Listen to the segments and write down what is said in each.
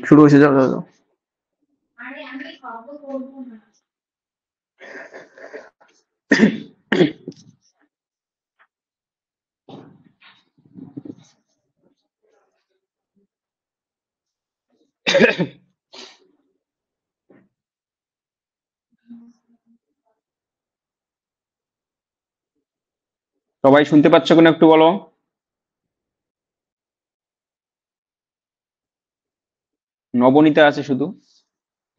শুরু হয়েছে, যাও যাও যাও। সবাই শুনতে পাচ্ছ কিনা একটু বলো। নবনীতা আছে শুধু।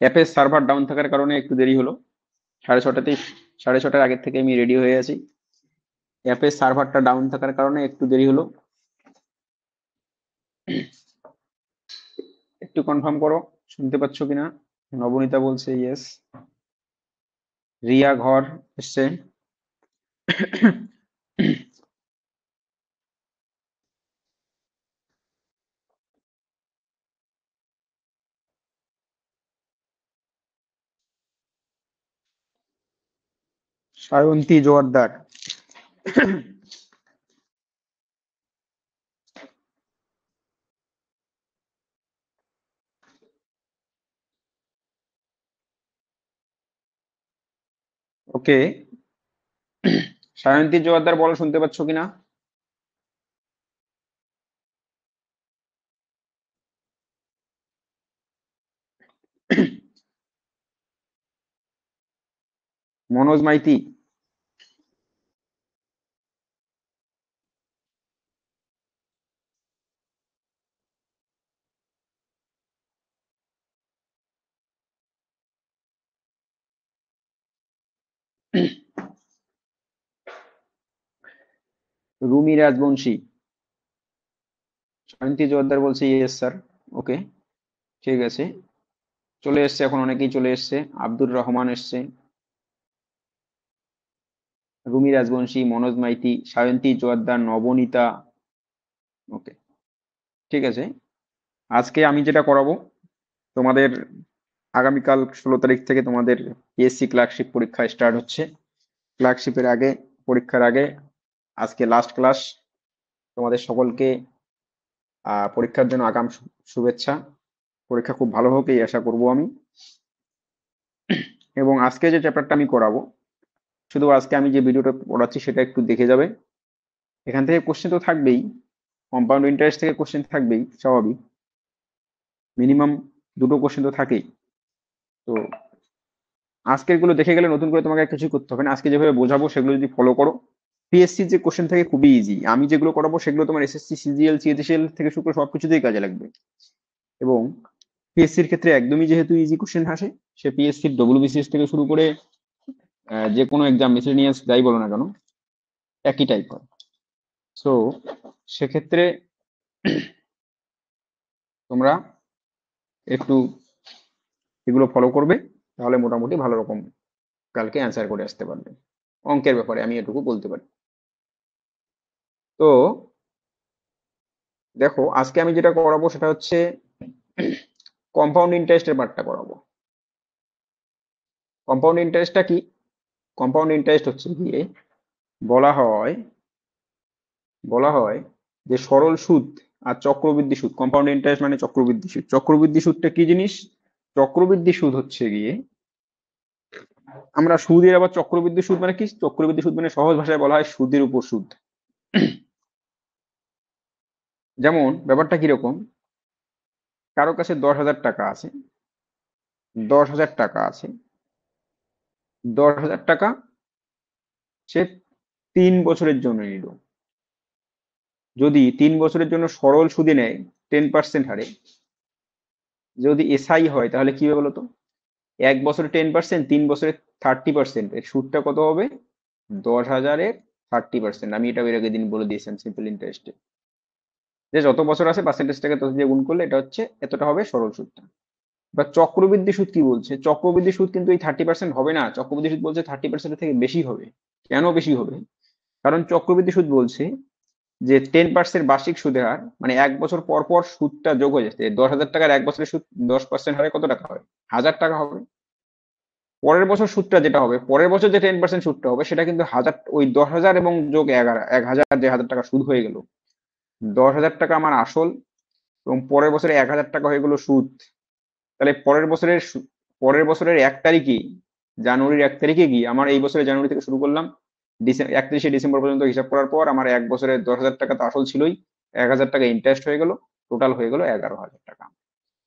অ্যাপের সার্ভার ডাউন থাকার কারণে একটু দেরি হলো। 6:30, 6:30 আগের থেকে আমি রেডি হয়ে আছি। অ্যাপের সার্ভারটা ডাউন থাকার কারণে একটু দেরি হলো। একটু কনফার্ম করো শুনতে পাচ্ছ কিনা। নবনীতা বলছে ইয়েস। রিয়া ঘর এসছে। সায়ন্তী জোয়ারদার। ওকে, সায়ন্তী জোয়ারদার বলো শুনতে পাচ্ছ কিনা। মনোজ মাইতি। রুমি রাজবংশী। সায়ন্তী জোয়ারদার বলছে ইয়েস স্যার। ওকে, ঠিক আছে। চলে এসছে, এখন অনেকেই চলে এসছে। আব্দুর রহমান এসছে, রুমি রাজবংশী, মনোজ মাইতি, সায়ন্তী জোয়ারদার, নবনীতা। ওকে, ঠিক আছে। আজকে আমি যেটা করাবো তোমাদের, আগামীকাল 16 তারিখ থেকে তোমাদের পিএসসি ক্লার্কশিপ পরীক্ষা স্টার্ট হচ্ছে। ক্লার্কশিপের আগে, পরীক্ষার আগে আজকে লাস্ট ক্লাস। তোমাদের সকলকে পরীক্ষার জন্য আগাম শুভেচ্ছা। পরীক্ষা খুব ভালো হোক এই আশা করব আমি। এবং আজকে যে চ্যাপ্টারটা আমি করাবো, শুধু আজকে আমি যে ভিডিওটা পড়াচ্ছি সেটা একটু দেখে যাবে। এখান থেকে কোশ্চেন তো থাকবেই, কম্পাউন্ড ইন্টারেস্ট থেকে কোশ্চেন থাকবেই স্বাভাবিক। মিনিমাম দুটো কোশ্চেন তো থাকেই। তো আজকের গুলো দেখে গেলে নতুন করে তোমাকে আর কিছুই করতে হবে না। আজকে যেভাবে বোঝাবো সেগুলো যদি ফলো করো, পিএসসি যে কোশ্চেন থাকে খুবই ইজি। আমি যেগুলো করাবো সেগুলো তোমার এসএসসি, সিজিএল, সিএইচএসএল থেকে শুরু করে সবকিছুতেই কাজে লাগবে। এবং পিএসসির ক্ষেত্রে একদমই যেহেতু ইজি কোশ্চেন আসে, সে পিএসসির ডব্লিউবিসিএস থেকে শুরু করে যে কোনো এক্সাম, মিসেলেনিয়াস যাই বলো না কেন, একই টাইপ হয়। সো সেক্ষেত্রে তোমরা একটু এগুলো ফলো করবে, তাহলে মোটামুটি ভালো রকম কালকে অ্যান্সার করে আসতে পারবে। অঙ্কের ব্যাপারে আমি এটুকু বলতে পারি। তো দেখো, আজকে আমি যেটা করাবো সেটা হচ্ছে কম্পাউন্ড ইন্টারেস্টের পার্টটা করাবো। কম্পাউন্ড ইন্টারেস্টটা কি? কম্পাউন্ড ইন্টারেস্ট হচ্ছে গিয়ে বলা হয় বলা হয় যে সরল সুদ আর চক্রবৃদ্ধি সুদ। কম্পাউন্ড ইন্টারেস্ট মানে চক্রবৃদ্ধি সুদ। চক্রবৃদ্ধি সুদটা কি জিনিস? চক্রবৃদ্ধি সুদ হচ্ছে গিয়ে, আমরা সুদের আবার চক্রবৃদ্ধি সুদ মানে কি? চক্রবৃদ্ধি সুদ মানে সহজ ভাষায় বলা হয় সুদের উপর সুদ। যেমন ব্যাপারটা কিরকম, কারো কাছে 10,000 টাকা আছে, 10,000 টাকা আছে, 10,000 টাকা সে 3 বছরের জন্য নিল। যদি 3 বছরের জন্য সরল সুদে নেয় 10% হারে, যদি এসআই হয় তাহলে কি হবে বলতো? 1 বছরে 10%, 3 বছরে 30%, এর সুদটা কত হবে? 10,000-এর 30%। আমি এটা এর আগের দিন বলে দিয়েছিলাম সিম্পল ইন্টারেস্টে, যে যত বছর আছে পার্সেন্টেজটাকে তত দিয়ে গুণ করলে এটা হচ্ছে এতটা হবে সরল সুদটা। বা চক্রবৃদ্ধি সুদ কি বলছে? চক্রবৃদ্ধি সুদ কিন্তু এই 30% হবে না, চক্রবৃদ্ধি সুদ বলছে 30% থেকে বেশি হবে। কেন বেশি হবে? কারণ চক্রবৃদ্ধি সুদ বলছে যে 10% বার্ষিক সুদের হার, মানে 1 বছর পর পর সুদটা যোগ হয়ে যাচ্ছে। 10,000 টাকার 1 বছরের সুদ 10% হারে কত টাকা হবে? 1,000 টাকা হবে। পরের বছর সুদটা যেটা হবে, পরের বছর যে 10% সুদটা হবে সেটা কিন্তু হাজার, ওই 10,000 এবং যোগ 11, 1,000, যে 1,000 টাকা সুদ হয়ে গেল, 10,000 টাকা আমার আসল, এবং পরের বছরে 1,000 টাকা হয়ে গেল সুদ। তাহলে পরের বছরের 1 তারিখে, জানুয়ারির 1 তারিখে গিয়ে আমার এই বছরের জানুয়ারি থেকে শুরু করলাম, 31শে ডিসেম্বর পর্যন্ত হিসাব করার পর আমার এক বছরে 10,000 টাকা তো আসল ছিলই, 1,000 টাকা ইন্টারেস্ট হয়ে গেল, টোটাল হয়ে গেল 11,000 টাকা।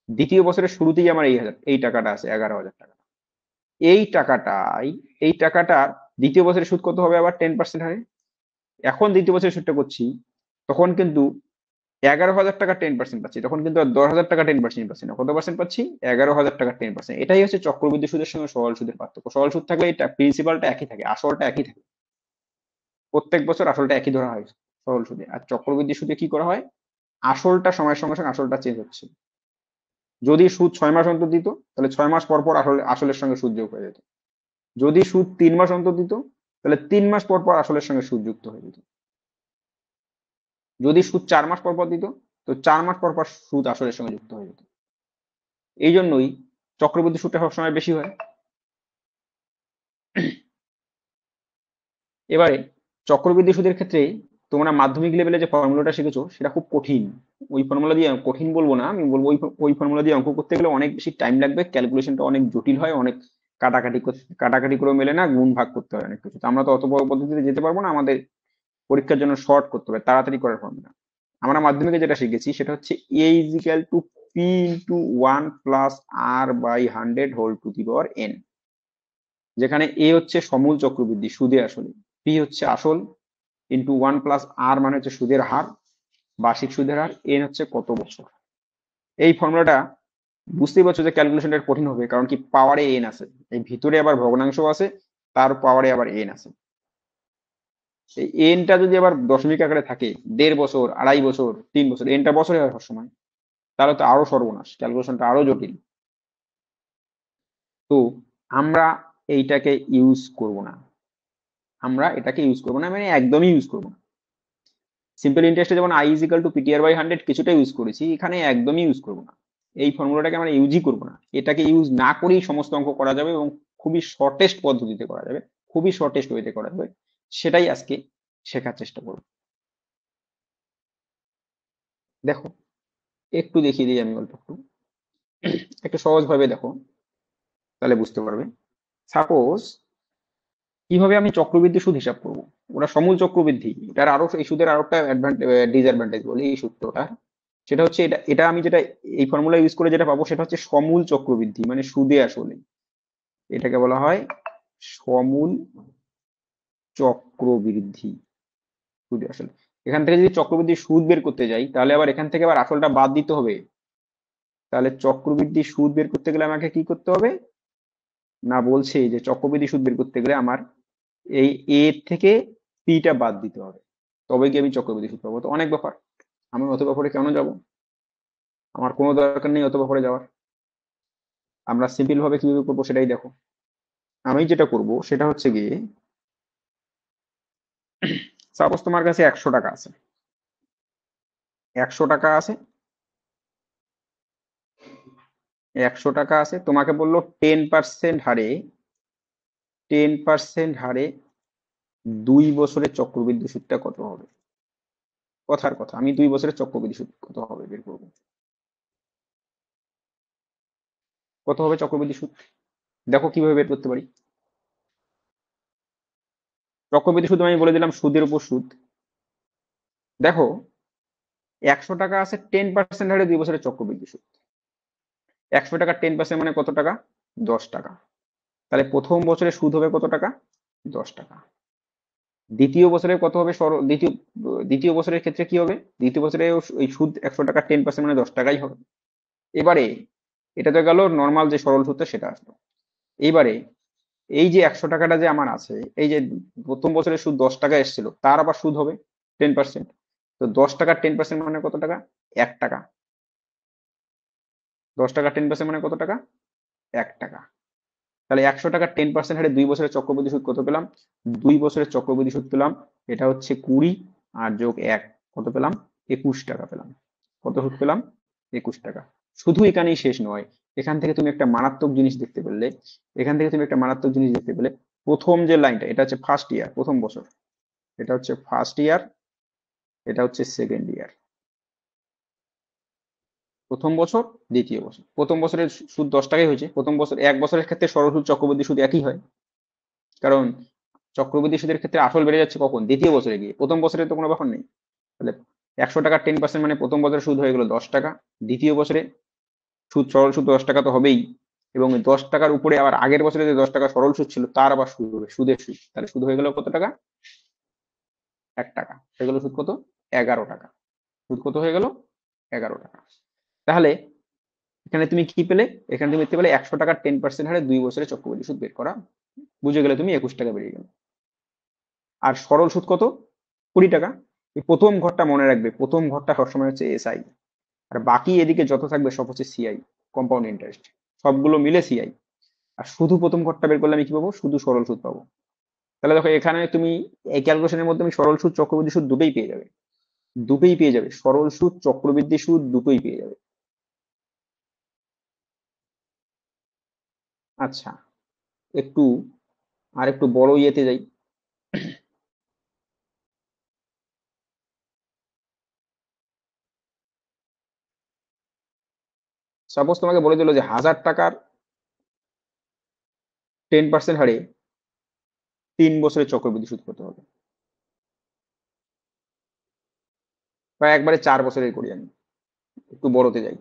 দ্বিতীয় বছরের শুরুতেই আমার এই টাকাটা আছে 11,000 টাকা। এই টাকাটা দ্বিতীয় বছরের সুদ কত হবে আবার 10% হারে। এখন দ্বিতীয় বছরের সুদটা করছি, তখন কিন্তু 11,000 টাকা 10% পাচ্ছি, তখন কিন্তু আর 10,000 টাকা 10% পাচ্ছি না, কত পার্সেন্ট পাচ্ছি? 11,000 টাকা 10%। এটাই হচ্ছে চক্রবৃদ্ধি সুদের সঙ্গে সরল সুদের পার্থক্য। সরল সুদ থাকলে এটা প্রিন্সিপালটা একই থাকে, আসলটা একই থাকে, প্রত্যেক বছর আসলটা একই ধরা হয় সরল সুদে। আর চক্রবৃদ্ধি সুদে কি করা হয়, আসলটা সময়ের সঙ্গে সঙ্গে আসলটা চেঞ্জ হচ্ছে। যদি সুদ 6 মাস অন্তর দিত, তাহলে 6 মাস পর পর আসলের সঙ্গে সুদ যোগ হয়ে যেত। যদি সুদ 3 মাস অন্তর দিত, তাহলে 3 মাস পর পর আসলের সঙ্গে সুদ যুক্ত হয়ে যেত। যদি সুদ 4 মাস পর পর দিত, তো 4 মাস পর পর সুদ আসলের সঙ্গে যুক্ত হয়ে যেত। এই জন্যই চক্রবৃদ্ধি সুদটা সবসময় বেশি হয়। এবারে চক্রবৃদ্ধি সুদের ক্ষেত্রে তোমরা মাধ্যমিক লেভেলে যে ফর্মুলাটা শিখেছো সেটা খুব কঠিন। ওই ফর্মুলা দিয়ে, কঠিন বলবো না, আমি বলবো ওই ফর্মুলা দিয়ে অঙ্ক করতে গেলে অনেক বেশি টাইম লাগবে, ক্যালকুলেশনটা অনেক জটিল হয়, অনেক কাটাকাটি করে মেলে না, গুণ ভাগ করতে হয় অনেক কিছু। তো আমরা তো অত বড় পদ্ধতিতে যেতে পারবো না, আমাদের পরীক্ষার জন্য শর্ট করতে হবে, তাড়াতাড়ি করার ফর্মুলা। আমরা মাধ্যমিকে যেটা শিখেছি সেটা হচ্ছে a is equal to P into 1 plus r by 100 whole to the power n, যেখানে এ হচ্ছে সমূল চক্রবৃদ্ধি সুদে আসলে, পি হচ্ছে আসল, ইন্টু 1 প্লাস আর মানে হচ্ছে সুদের হার, বার্ষিক সুদের হার, এন হচ্ছে কত বছর। এই ফর্মুলাটা বুঝতেই পারছো যে ক্যালকুলেশনটা কঠিন হবে, কারণ কি পাওয়ারে এন আছে, এই ভিতরে আবার ভগ্নাংশ আছে, তার পাওয়ারে আবার এন আছে। এই এনটা যদি আবার দশমিক আকারে থাকে, 1.5 বছর, 2.5 বছর, 3 বছর, এনটা বছরে হয় সবসময়, তাহলে তো আরো সর্বনাশ, ক্যালকুলেশনটা আরো জটিল। তো আমরা এইটাকে ইউজ করব না, মানে একদমই ইউজ করবো না। সিম্পল ইন্টারেস্টে যেমন I is equal to PTR by 100 কিছুটা ইউজ করেছি, এখানে একদমই ইউজ করবো না। এই ফর্মুলাটাকে আমরা ইউজই করবো না, এটাকে ইউজ না করেই সমস্ত অঙ্ক করা যাবে এবং খুবই শর্টেস্ট পদ্ধতিতে করা যাবে, খুবই শর্টেস্ট ওয়েতে করা যাবে। সেটাই আজকে শেখার চেষ্টা করব। দেখো, একটু দেখিয়ে দিই আমি অল্প একটু, একটু সহজ ভাবে দেখো, তাহলে বুঝতে পারবে। সাপোজ কিভাবে আমি চক্রবৃদ্ধি সুদ হিসাব করব। ওটা সমূল চক্রবৃদ্ধি, এটার আরো, এই সুদের আরো একটা ডিসঅ্যাডভান্টেজ বলি এই সূত্রটা, সেটা হচ্ছে এটা এটা আমি যেটা এই ফর্মুলা ইউজ করে যেটা পাবো সেটা হচ্ছে সমূল চক্রবৃদ্ধি, মানে সুদে আসলে, এটাকে বলা হয় সমূল চক্রবৃদ্ধি সুদে আসলে। এখান থেকে যদি চক্রবৃদ্ধি সুদ বের করতে যাই, তাহলে আবার এখান থেকে আবার আসলটা বাদ দিতে হবে। তাহলে চক্রবৃদ্ধি সুদ বের করতে গেলে আমাকে কি করতে হবে না, বলছে যে চক্রবৃদ্ধি সুদ বের করতে গেলে আমার এই এ থেকে পিটা বাদ দিতে হবে, তবে কি আমি চক্রবৃদ্ধি সুদ পাবো। তো অনেক ব্যাপার, আমি অত ব্যাপারে কেন যাব, আমার কোনো দরকার নেই অত ব্যাপারে যাওয়ার। আমরা সিম্পল ভাবে কিভাবে করবো সেটাই দেখো। আমি যেটা করব সেটা হচ্ছে গিয়ে, সাপোজ তোমার কাছে 100 টাকা আছে, 100 টাকা আছে, 100 টাকা আছে, তোমাকে বললো 10% হারে, 10% হারে 2 বছরের চক্রবৃদ্ধি সুদটা কত হবে। কথার কথা, আমি 2 বছরের চক্রবৃদ্ধি সুদ কত হবে বের করবো। কত হবে চক্রবৃদ্ধি সুদ, দেখো কিভাবে বের করতে পারি। চক্রবৃদ্ধি সুদ আমি বলে দিলাম সুদের উপর সুদ। দেখো, 100 টাকা আছে, 10% হারে 2 বছরের চক্রবৃদ্ধি সুদ। 100 টাকা 10% মানে কত টাকা, 10 টাকা। তাহলে প্রথম বছরে সুদ হবে কত টাকা, 10 টাকা। দ্বিতীয় বছরে কত হবে, দ্বিতীয় বছরের ক্ষেত্রে কি হবে, দ্বিতীয় বছরে ওই সুদ 100 টাকা 10% মানে 10 টাকাই হবে। এবারে এটা তো গেল নর্মাল যে সরল সুদটা সেটা আসলো। এইবারে এই যে 100 টাকাটা যে আমার আছে, এই যে প্রথম বছরের সুদ 10 টাকা এসেছিল, তার আবার সুদ হবে 10%। তো 10 টাকা 10% মানে কত টাকা, 1 টাকা। 10 টাকা 10% মানে কত টাকা, 1 টাকা। তাহলে 100 টাকা 10% হারে 2 বছরের চক্রবৃদ্ধি সুদ কত পেলাম, 2 বছরের চক্রবৃদ্ধি সুদ পেলাম, এটা হচ্ছে 20 আর যোগ 1 কত পেলাম, 21 টাকা পেলাম। কত সুদ পেলাম, 21 টাকা। শুধু এখানেই শেষ নয়, এখান থেকে তুমি একটা মারাত্মক জিনিস দেখতে পেলে, এখান থেকে তুমি একটা মারাত্মক জিনিস দেখতে পেলে। প্রথম যে লাইনটা, এটা হচ্ছে ফার্স্ট ইয়ার, প্রথম বছর, এটা হচ্ছে ফার্স্ট ইয়ার, এটা হচ্ছে সেকেন্ড ইয়ার। প্রথম বছর, দ্বিতীয় বছর। প্রথম বছরের সুদ 10 টাকাই হয়েছে। প্রথম বছর, 1 বছরের ক্ষেত্রে সরল সুদ চক্রবৃদ্ধি সুদ একই হয়, কারণ চক্রবৃদ্ধি সুদের ক্ষেত্রে আসল বেড়ে যাচ্ছে কখন? দ্বিতীয় বছরে গিয়ে। প্রথম বছরে তো কোনো ব্যাপার নেই। তাহলে 100 টাকার 10% মানে প্রথম বছরে সুদ হয়ে গেল 10 টাকা। দ্বিতীয় বছরে সুদ, সরল সুদ 10 টাকা তো হবেই, এবং 10 টাকার উপরে আবার আগের বছরে যে 10 টাকা সরল সুদ ছিল তার আবার সুদ হবে, সুদের সুদ। তাহলে সুদ হয়ে গেল কত টাকা? 1 টাকা। হয়ে গেল সুদ কত? 11 টাকা। সুদ কত হয়ে গেল? 11 টাকা। তাহলে এখানে তুমি কি পেলে? এখানে তুমি দেখতে পেলে 100 টাকার 10% হারে 2 বছরে চক্রবৃদ্ধি সুদ বের করা। বুঝে গেলে তুমি 21 টাকা বেরিয়ে গেল। আর সরল সুদ কত? 20 টাকা। এই প্রথম ঘরটা মনে রাখবে, প্রথম ঘরটা সবসময় হচ্ছে এসআই, আর বাকি এদিকে যত থাকবে সব হচ্ছে সিআই, কম্পাউন্ড ইন্টারেস্ট। সবগুলো মিলে সিআই। আর শুধু প্রথম ঘরটা বের করলে আমি কি পাবো? শুধু সরল সুদ পাবো। তাহলে দেখো এখানে তুমি এই ক্যালকুলেশনের মধ্যে আমি সরল সুদ চক্রবৃদ্ধি সুদ দুটোই পেয়ে যাবে। দুটোই পেয়ে যাবে, সরল সুদ চক্রবৃদ্ধি সুদ দুটোই পেয়ে যাবে। আচ্ছা, একটু আর একটু বড় ইয়েতে যাই। সাপোজ তোমাকে বলে দিল যে 1000 টাকার 10% হারে 3 বছরের চক্রবৃদ্ধি সুদ কত হবে, বা একবারে 4 বছরের করি আমি, একটু বড়তে যাই।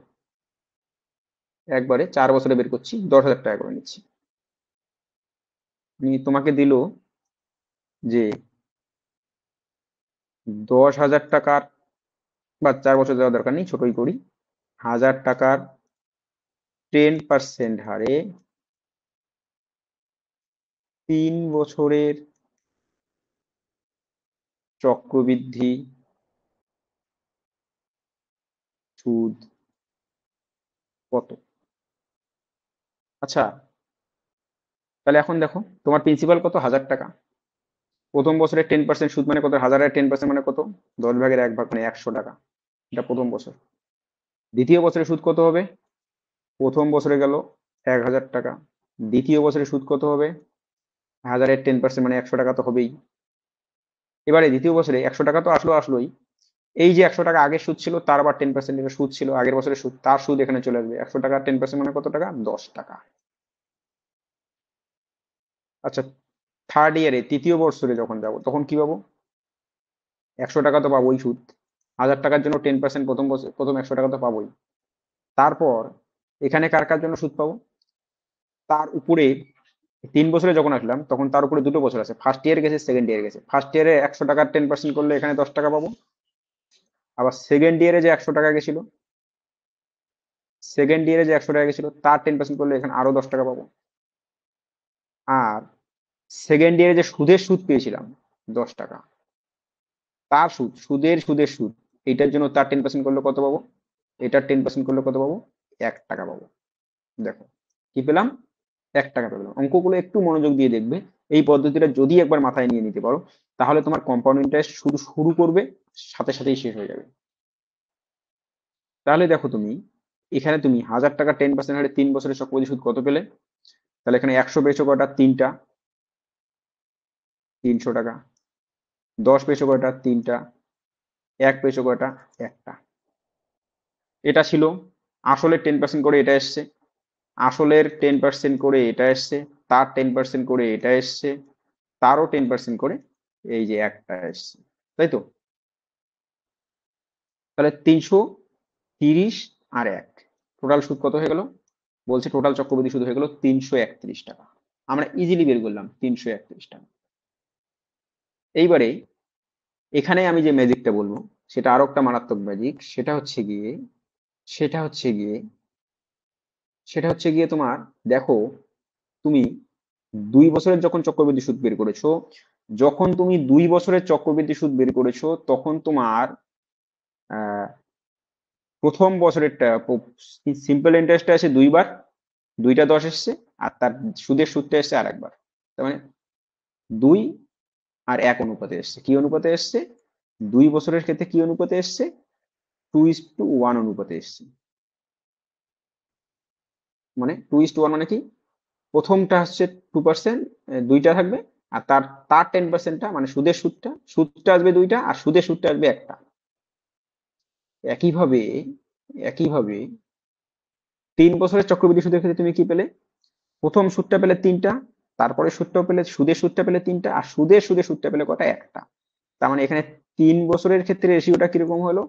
একবারে 4 বছরে বের করছি, 10,000 টাকা করে নিচ্ছি। তোমাকে দিল যে 10,000 টাকার, বা 4 বছর দেওয়ার দরকার নেই, ছোটই করি। 1000 টাকার 10% হারে 3 বছরের চক্রবৃদ্ধি সুদ কত? আচ্ছা, তাহলে এখন দেখো তোমার প্রিন্সিপাল কত? 1000 টাকা। প্রথম বছরের 10% সুদ মানে কত? 1000-এর 10% মানে কত? 10 ভাগের 1 ভাগ মানে 100 টাকা। এটা প্রথম বছর। দ্বিতীয় বছরের সুদ কত হবে? প্রথম বছরে গেল 1000 টাকা। দ্বিতীয় বছরে সুদ কত হবে? 1000-এর 10% মানে 100 টাকা তো হবেই। এবারে দ্বিতীয় বছরে 100 টাকা তো আসলোই। এই যে 100 টাকা আগের সুদ ছিল, তার আবার 10% সুদ ছিল, আগের বছরের সুদ, তার সুদ এখানে চলে আসবে। 100 টাকা 10% মানে কত টাকা? 10 টাকা। আচ্ছা, থার্ড ইয়ারে, তৃতীয় বছরে যখন যাব তখন কি পাবো? 100 টাকা তো পাবোই সুদ। 1000 টাকার জন্য 10% প্রথম বছর, প্রথম 100 টাকা তো পাবোই। তারপর এখানে কার কার জন্য সুদ পাবো? তার উপরে 3 বছরে যখন আসলাম তখন তার উপরে দুটো বছর আছে, ফার্স্ট ইয়ার গেছে, সেকেন্ড ইয়ার গেছে। ফার্স্ট ইয়ারে 100 টাকার 10% করলে এখানে 10 টাকা পাবো। আবার সেকেন্ড ইয়ারে যে 100 টাকা গেছিল, সেকেন্ড ইয়ারে যে 100 টাকা গেছিল তার 10% করলে এখানে আরো 10 টাকা পাবো। আর সেকেন্ড ইয়ারে যে সুদ পেয়েছিলাম 10 টাকা, তার সুদ, সুদের সুদ, এইটার জন্য তার 10% করলে কত পাবো? এটার 10% করলে কত পাবো? 1 টাকা পাবো। দেখো কি পেলাম? 1 টাকা পেলাম। অঙ্কগুলো একটু মনোযোগ দিয়ে দেখবে। এই পদ্ধতিটা যদি একবার মাথায় নিয়ে নিতে পারো, তাহলে তোমার কম্পাউন্ড ইন্টারেস্ট শুধু শুরু করবে, সাথে সাথেই শেষ হয়ে যাবে। তাহলে দেখো তুমি এখানে তুমি 1000 টাকা 10% হারে 3 বছরের চক্রবৃদ্ধি সুদ কত পেলে? তাহলে এখানে 100 পেয়েছো কয়টা? 3টা, 300 টাকা। 10 পেয়েছো কয়টা? 3টা। 1 পেয়েছো কয়টা? একটা। এটা ছিল আসলের 10% করে এটা এসছে, আসলের 10% করে এটা এসছে, তার 10% করে এটা এসছে, তারও 10% করে এই যে একটা এসছে, তাই তো? তাহলে 330 আর 1, টোটাল সুদ কত হয়ে গেল? বলছে টোটাল চক্রবৃদ্ধি সুদ হয়ে গেল 331 টাকা। আমরা ইজিলি বের করলাম 331 টাকা। এইবারে এখানে আমি যে ম্যাজিকটা বলবো সেটা আরো একটা মারাত্মক ম্যাজিক। সেটা হচ্ছে গিয়ে সেটা হচ্ছে গিয়ে তোমার, দেখো তুমি 2 বছরের যখন চক্রবৃদ্ধি সুদ বের করেছো, যখন তুমি 2 বছরের চক্রবৃদ্ধি সুদ বের করেছো তখন তোমার আহ, প্রথম বছরেরটা সিম্পল ইন্টারেস্টটা আছে দুইবার, 2টা 10 এসছে, আর তার সুদটা এসছে আর একবার। তার মানে 2 আর 1 অনুপাতে এসছে। কি অনুপাতে এসছে? 2 বছরের ক্ষেত্রে কি অনুপাতে এসছে? 2:1 অনুপাতে এসছে। মানে 2:1 মানে কি? প্রথমটা হচ্ছে 2%, 2টা থাকবে, আর তার তার 10%টা মানে সুদটা আসবে 2টা, আর সুদটা আসবে একটা। একইভাবে একইভাবে 3 বছরের চক্রবৃদ্ধি সুদের ক্ষেত্রে তুমি কি পেলে? প্রথম সুদটা পেলে 3টা, তারপরে সুদটাও পেলে, সুদটা পেলে 3টা, আর সুদটা পেলে কটা? একটা। তার মানে এখানে 3 বছরের ক্ষেত্রে রেশিওটা কিরকম হলো?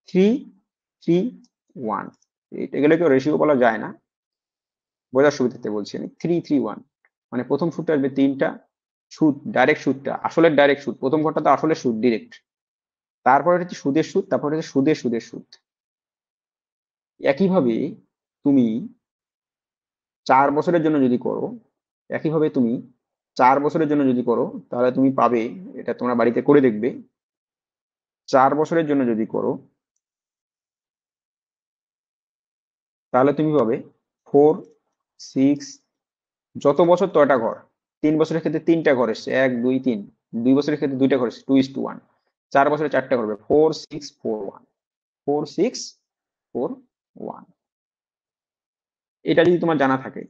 3-3-1। এগুলোকে রেশিও বলা যায় না, বোঝার সুবিধাতে বলছি আমি। 3-3-1 মানে প্রথম সুদটা আসবে 3টা, সুদ ডাইরেক্ট সুদটা, আসলের ডাইরেক্ট সুদ, প্রথম ঘরটা তো আসলে সুদ ডিরেক্ট, তারপরে হচ্ছে সুদের সুদ, তারপরে হচ্ছে সুদের সুদ। একইভাবে তুমি 4 বছরের জন্য যদি করো, একইভাবে তুমি 4 বছরের জন্য যদি করো, তাহলে তুমি পাবে, এটা তোমরা বাড়িতে করে দেখবে, 4 বছরের জন্য যদি করো তাহলে তুমি পাবে 4-6, যত বছর ততটা ঘর। 3 বছরের ক্ষেত্রে 3টা ঘর এসছে, 1-2-3। 2 বছরের ক্ষেত্রে 2টা ঘর এসছে, 2:1। 4 বছরে 4টা ঘর হবে, 4-6-4-1, 4-6-4-1। এটা যদি তোমার জানা থাকে,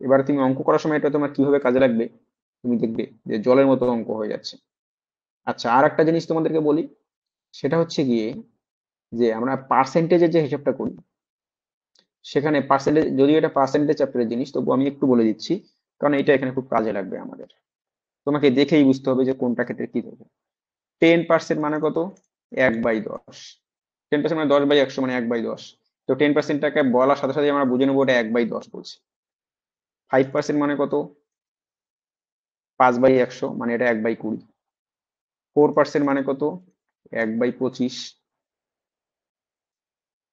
এবার তুমি অঙ্ক করার সময় এটা তোমার কিভাবে কাজে লাগবে, তুমি দেখবে যে জলের মতো অঙ্ক হয়ে যাচ্ছে। আচ্ছা, আর একটা জিনিস তোমাদেরকে বলি, সেটা হচ্ছে গিয়ে যে আমরা পার্সেন্টেজের যে হিসাবটা করি, সেখানে পার্সেন্টেজ, যদিও এটা পার্সেন্টেজ চ্যাপ্টারের জিনিস, তবু আমি একটু বলে দিচ্ছি, কারণ এটা এখানে খুব কাজে লাগবে আমাদের। তোমাকে দেখেই বুঝতে হবে যে কোনটা ক্ষেত্রে কি দেবে। 10% মানে কত? 1/10। 10% মানে 10/100, মানে 1/10। তো 10%টাকে বলার সাথে সাথে আমরা বুঝে নেবো ওটা 1/10 বলছি। 5% মানে কত? 5/100, মানে এটা 1/20। 4% মানে কত? 1/25।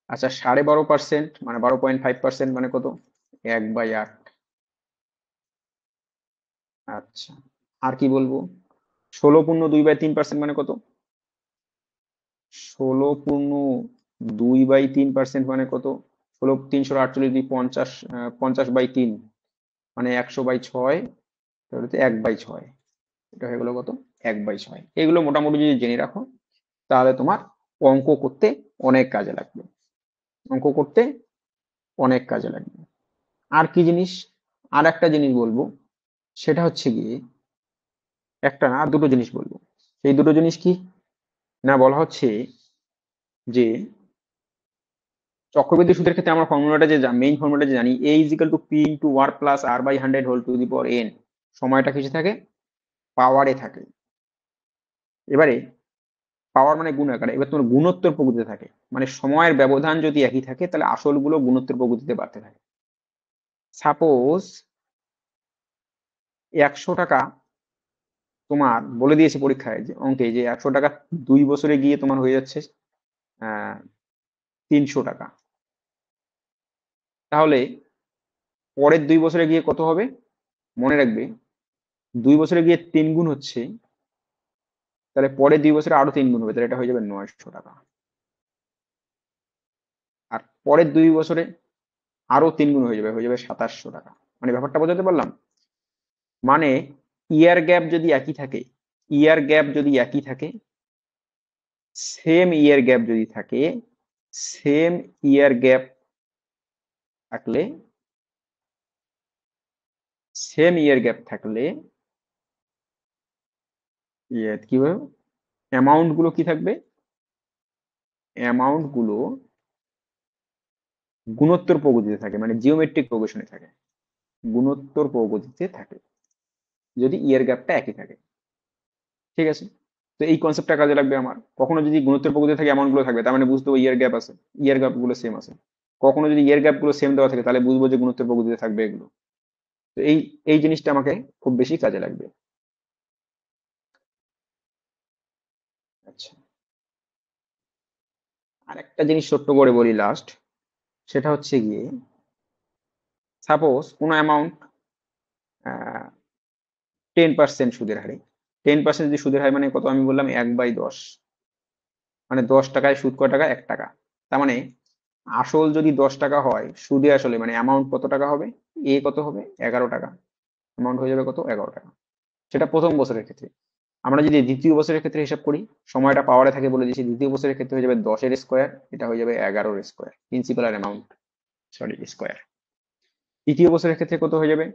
আচ্ছা, 12.5% মানে 12.5% মানে কত? 1/8। আচ্ছা, আর কি বলবো? 16.2/3% মানে কত? 16.2/3% মানে কত? 348, 50, 50/3 মানে 100/6, তাহলে তো 1/6। এটা হয়ে গেল কত? 1/6। এগুলো মোটামুটি যদি জেনে রাখো, তাহলে তোমার অঙ্ক করতে অনেক কাজে লাগবে, অঙ্ক করতে অনেক কাজে লাগবে। আর কি জিনিস? আর একটা জিনিস বলবো, সেটা হচ্ছে গিয়ে, একটা না, দুটো জিনিস বলবো। সেই দুটো জিনিস কি না, বলা হচ্ছে যে চক্রবৃদ্ধি সুদের ক্ষেত্রে আমরা ফর্মুলাটা যে মেইন ফর্মুলাটা যে জানি, a = p × r + r/100 n। সময়টা কিসে থাকে? পাওয়ারে থাকে। এবারে পাওয়ার মানে গুণ আকারে, এবার তোমার গুণোত্তর প্রকৃতিতে থাকে, মানে সময়ের ব্যবধান যদি একই থাকে তাহলে আসলগুলো গুণোত্তর প্রকৃতিতে বাড়তে থাকে। সাপোজ 100 টাকা তোমার বলে দিয়েছে পরীক্ষায় যে অঙ্কে, যে 100 টাকা 2 বছরে গিয়ে তোমার হয়ে যাচ্ছে 300 টাকা। তাহলে পরের 2 বছরে গিয়ে কত হবে? মনে রাখবে, 2 বছরে গিয়ে 3 গুণ হচ্ছে, তাহলে পরের 2 বছরে আরো 3 গুণ হবে, তাহলে এটা হয়ে যাবে 900 টাকা। আর পরের 2 বছরে আরো 3 গুণ হয়ে যাবে 2700 টাকা। মানে ব্যাপারটা বোঝাতে পারলাম? মানে ইয়ার গ্যাপ যদি একই থাকে, ইয়ার গ্যাপ যদি একই থাকে, সেম ইয়ার গ্যাপ যদি থাকে, সেম ইয়ার গ্যাপ থাকলে, সেম ইয়ার গ্যাপ থাকলে কি হবে? অ্যামাউন্ট গুলো কি থাকবে? অ্যামাউন্ট গুলো গুণোত্তর প্রগতিতে থাকে, মানে জিওমেট্রিক প্রোগ্রেশনে থাকে, গুণোত্তর প্রগতিতে থাকে যদি ইয়ার গ্যাপটা একই থাকে। ঠিক আছে? তো এই কনসেপ্টটা কাজে লাগবে আমার। কখনো যদি গুণোত্তর প্রকৃতি থাকে, অ্যামাউন্ট গুলো থাকবে, তার মানে বুঝতে হবে ইয়ার গ্যাপ আছে, ইয়ার গ্যাপ গুলো সেম আছে। কখনো যদি ইয়ার গ্যাপ গুলো সেম দেওয়া থাকে, তাহলে বুঝবো যে গুণোত্তর প্রকৃতিতে থাকবে এগুলো। তো এই এই জিনিসটা আমাকে খুব বেশি কাজে লাগবে। আচ্ছা, আর একটা জিনিস ছোট্ট করে বলি লাস্ট, সেটা হচ্ছে গিয়ে, সাপোজ কোনো অ্যামাউন্ট 10% সুদের হারে, 10% যদি সুদের হার, মানে কত আমি বললাম? 1/10। মানে 10 টাকায় সুদ কয় টাকা? 1 টাকা। তার মানে আসল যদি 10 টাকা হয়, সুদে আসলে মানে অ্যামাউন্ট কত টাকা হবে? কত হবে? 11 টাকা। অ্যামাউন্ট হয়ে যাবে কত? 11 টাকা। সেটা প্রথম বছরের ক্ষেত্রে। আমরা যদি দ্বিতীয় বছরের ক্ষেত্রে হিসাব করি, সময়টা পাওয়ারে থাকে বলে দিয়েছি, দ্বিতীয় বছরের ক্ষেত্রে হয়ে যাবে 10-এর স্কোয়ার, এটা হয়ে যাবে 11-এর স্কোয়ার, প্রিন্সিপাল আর অ্যামাউন্ট, সরি, স্কোয়ার। তৃতীয় বছরের ক্ষেত্রে কত হয়ে যাবে?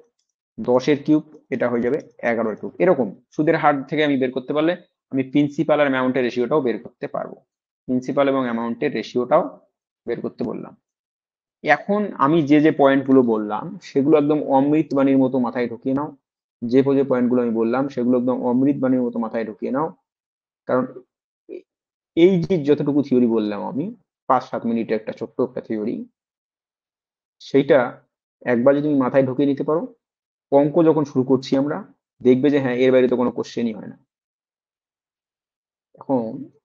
10-এর কিউব, এটা হয়ে যাবে 11-এর কিউব। এরকম সুদের হার থেকে আমি বের করতে পারলে আমি প্রিন্সিপাল আর অ্যামাউন্টের রেশিওটাও বের করতে পারবো, প্রিন্সিপাল এবং অ্যামাউন্টের রেশিওটাও বের করতে বললাম। এখন আমি যে যে পয়েন্টগুলো বললাম সেগুলো একদম অমৃত বাণীর মতো মাথায় ঢুকিয়ে নাও। যে যে পয়েন্টগুলো আমি বললাম সেগুলো একদম অমৃত বাণীর মতো মাথায় ঢুকিয়ে নাও। কারণ এ- এই যে যতটুকু থিওরি বললাম আমি, 5-7 মিনিটের একটা ছোট্ট একটা থিওরি, সেইটা একবার যদি তুমি মাথায় ঢুকিয়ে নিতে পারো, অঙ্ক যখন শুরু করছি আমরা, দেখবে যে হ্যাঁ এর বাইরে তো কোনো কোশ্চেনই হয় না। এখন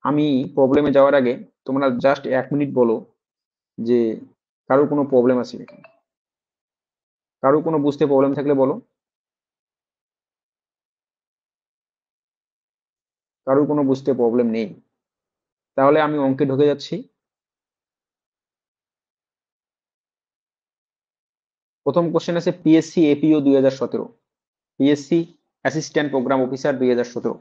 আমি প্রবলেমে যাওয়ার আগে তোমরা জাস্ট 1 মিনিট বলো যে কারোর কোনো প্রবলেম আছে নাকি, কারোর কোনো বুঝতে প্রবলেম থাকলে বলো, কারোর কোনো বুঝতে প্রবলেম নেই, তাহলে আমি অঙ্কে ঢুকে যাচ্ছি। প্রথম কোশ্চেন আছে PSC APO 2017, PSC assistant programme officer 2017,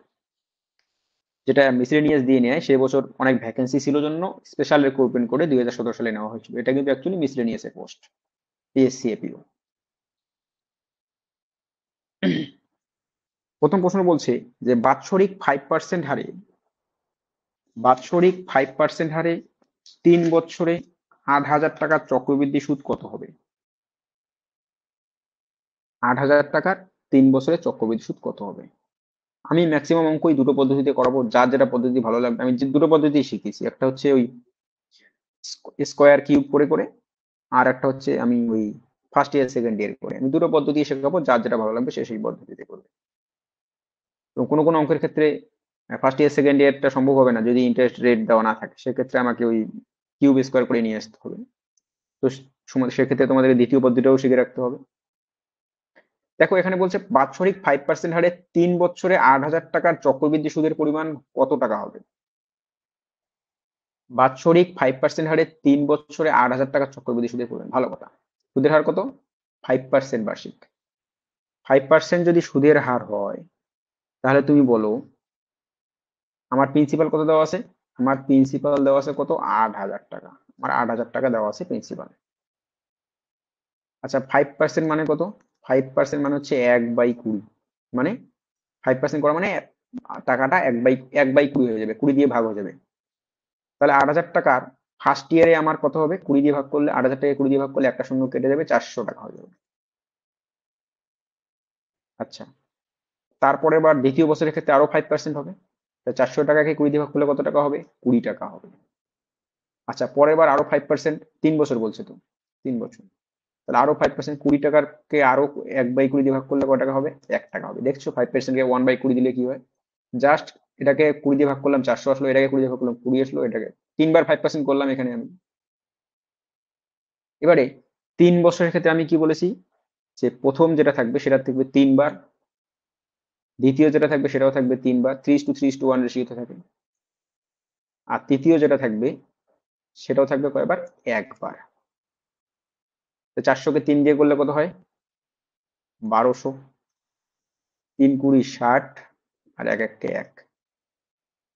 যেটা মিসেলেনিয়াস দিয়ে নেয়। সে বছর অনেক ভ্যাকেন্সি ছিল জন্য স্পেশাল রিক্রুটমেন্ট করে 2017 সালে নেওয়া হয়েছিল। এটা কিন্তু অ্যাকচুয়ালি মিসেলেনিয়াসের পোস্ট, পিএসসি এপিও। প্রথম প্রশ্ন বলছে যে বাৎসরিক 5% হারে 3 বছরে 8,000 টাকার চক্রবৃদ্ধি সুদ কত হবে? 8,000 টাকার 3 বছরে চক্রবৃদ্ধি সুদ কত হবে? আমি ম্যাক্সিমাম অঙ্কই দুটো পদ্ধতিতে করাবো, যার যেটা পদ্ধতি ভালো লাগবে। আমি যে দুটো পদ্ধতি শিখেছি, একটা হচ্ছে ওই স্কোয়ার কিউব করে করে, আর একটা হচ্ছে আমি ওই ফার্স্ট ইয়ার সেকেন্ড ইয়ার করে। আমি দুটো পদ্ধতি শেখাবো, যার যেটা ভালো লাগবে সে সেই পদ্ধতিতে করবে। তো কোনো কোনো অঙ্কের ক্ষেত্রে ফার্স্ট ইয়ার সেকেন্ড ইয়ারটা সম্ভব হবে না যদি ইন্টারেস্ট রেট দেওয়া না থাকে, সেক্ষেত্রে আমাকে ওই কিউব স্কোয়ার করে নিয়ে আসতে হবে। তো সেক্ষেত্রে তোমাদের দ্বিতীয় পদ্ধতিটাও শিখে রাখতে হবে। দেখো এখানে বলছে বাৎসরিক 5% হারে 3 বছরে 8,000 টাকার চক্রবৃদ্ধি সুদের পরিমাণ কত টাকা হবে? বাৎসরিক 5% হারে 3 বছরে 8,000 টাকার চক্রবৃদ্ধি সুদের পরিমাণ, ভালো কথা। সুদের হার কত? 5% বার্ষিক। 5% যদি সুদের হার হয়, তাহলে তুমি বলো আমার প্রিন্সিপাল কত দেওয়া আছে? আমার প্রিন্সিপাল দেওয়া আছে কত? 8,000 টাকা। আমার 8,000 টাকা দেওয়া আছে প্রিন্সিপাল। আচ্ছা 5% মানে কত? 5% মানে হচ্ছে 1/20। মানে 5% করা মানে টাকাটা 1/20 হয়ে যাবে, 20 দিয়ে ভাগ হয়ে যাবে। তাহলে 8,000 টাকার ফার্স্ট ইয়ারে আমার কত হবে? 20 দিয়ে ভাগ করলে, 8,000 টাকা 20 দিয়ে ভাগ করলে একটা শূন্য কেটে যাবে, 400 টাকা হয়ে যাবে। আচ্ছা, তারপরে আবার দ্বিতীয় বছরের ক্ষেত্রে আরো 5% হবে। 400 টাকাকে 20 দিয়ে ভাগ করলে কত টাকা হবে? 20 টাকা হবে। আচ্ছা, পরের বার আরো 5%, 3 বছর বলছে তো, 3 বছর। তাহলে আরো 5%, 20 টাকাকে আরো 1/20 দিয়ে ভাগ করলে কত টাকা হবে? 1 টাকা হবে। দেখছো 5%কে 1/20 দিলে কি হয়? জাস্ট এটাকে 20 দিয়ে ভাগ করলাম, 400 আসলো, এটাকে 20 দিয়ে ভাগ করলাম, 20 আসলো, এটাকে তিনবার 5% করলাম এখানে আমি। এবারে 3 বছরের ক্ষেত্রে আমি কি বলেছি? যে প্রথম যেটা থাকবে সেটা থাকবে 3 বার, দ্বিতীয় যেটা থাকবে সেটাও থাকবে 3 বার, 3:3:1 রেশিওতে থাকে। আর তৃতীয় যেটা থাকবে সেটাও থাকবে কয়বার? 1 বার। তো 400-কে 3 দিয়ে করলে কত হয়? 1200। 3×20=60, আর 1 × 1 = 1।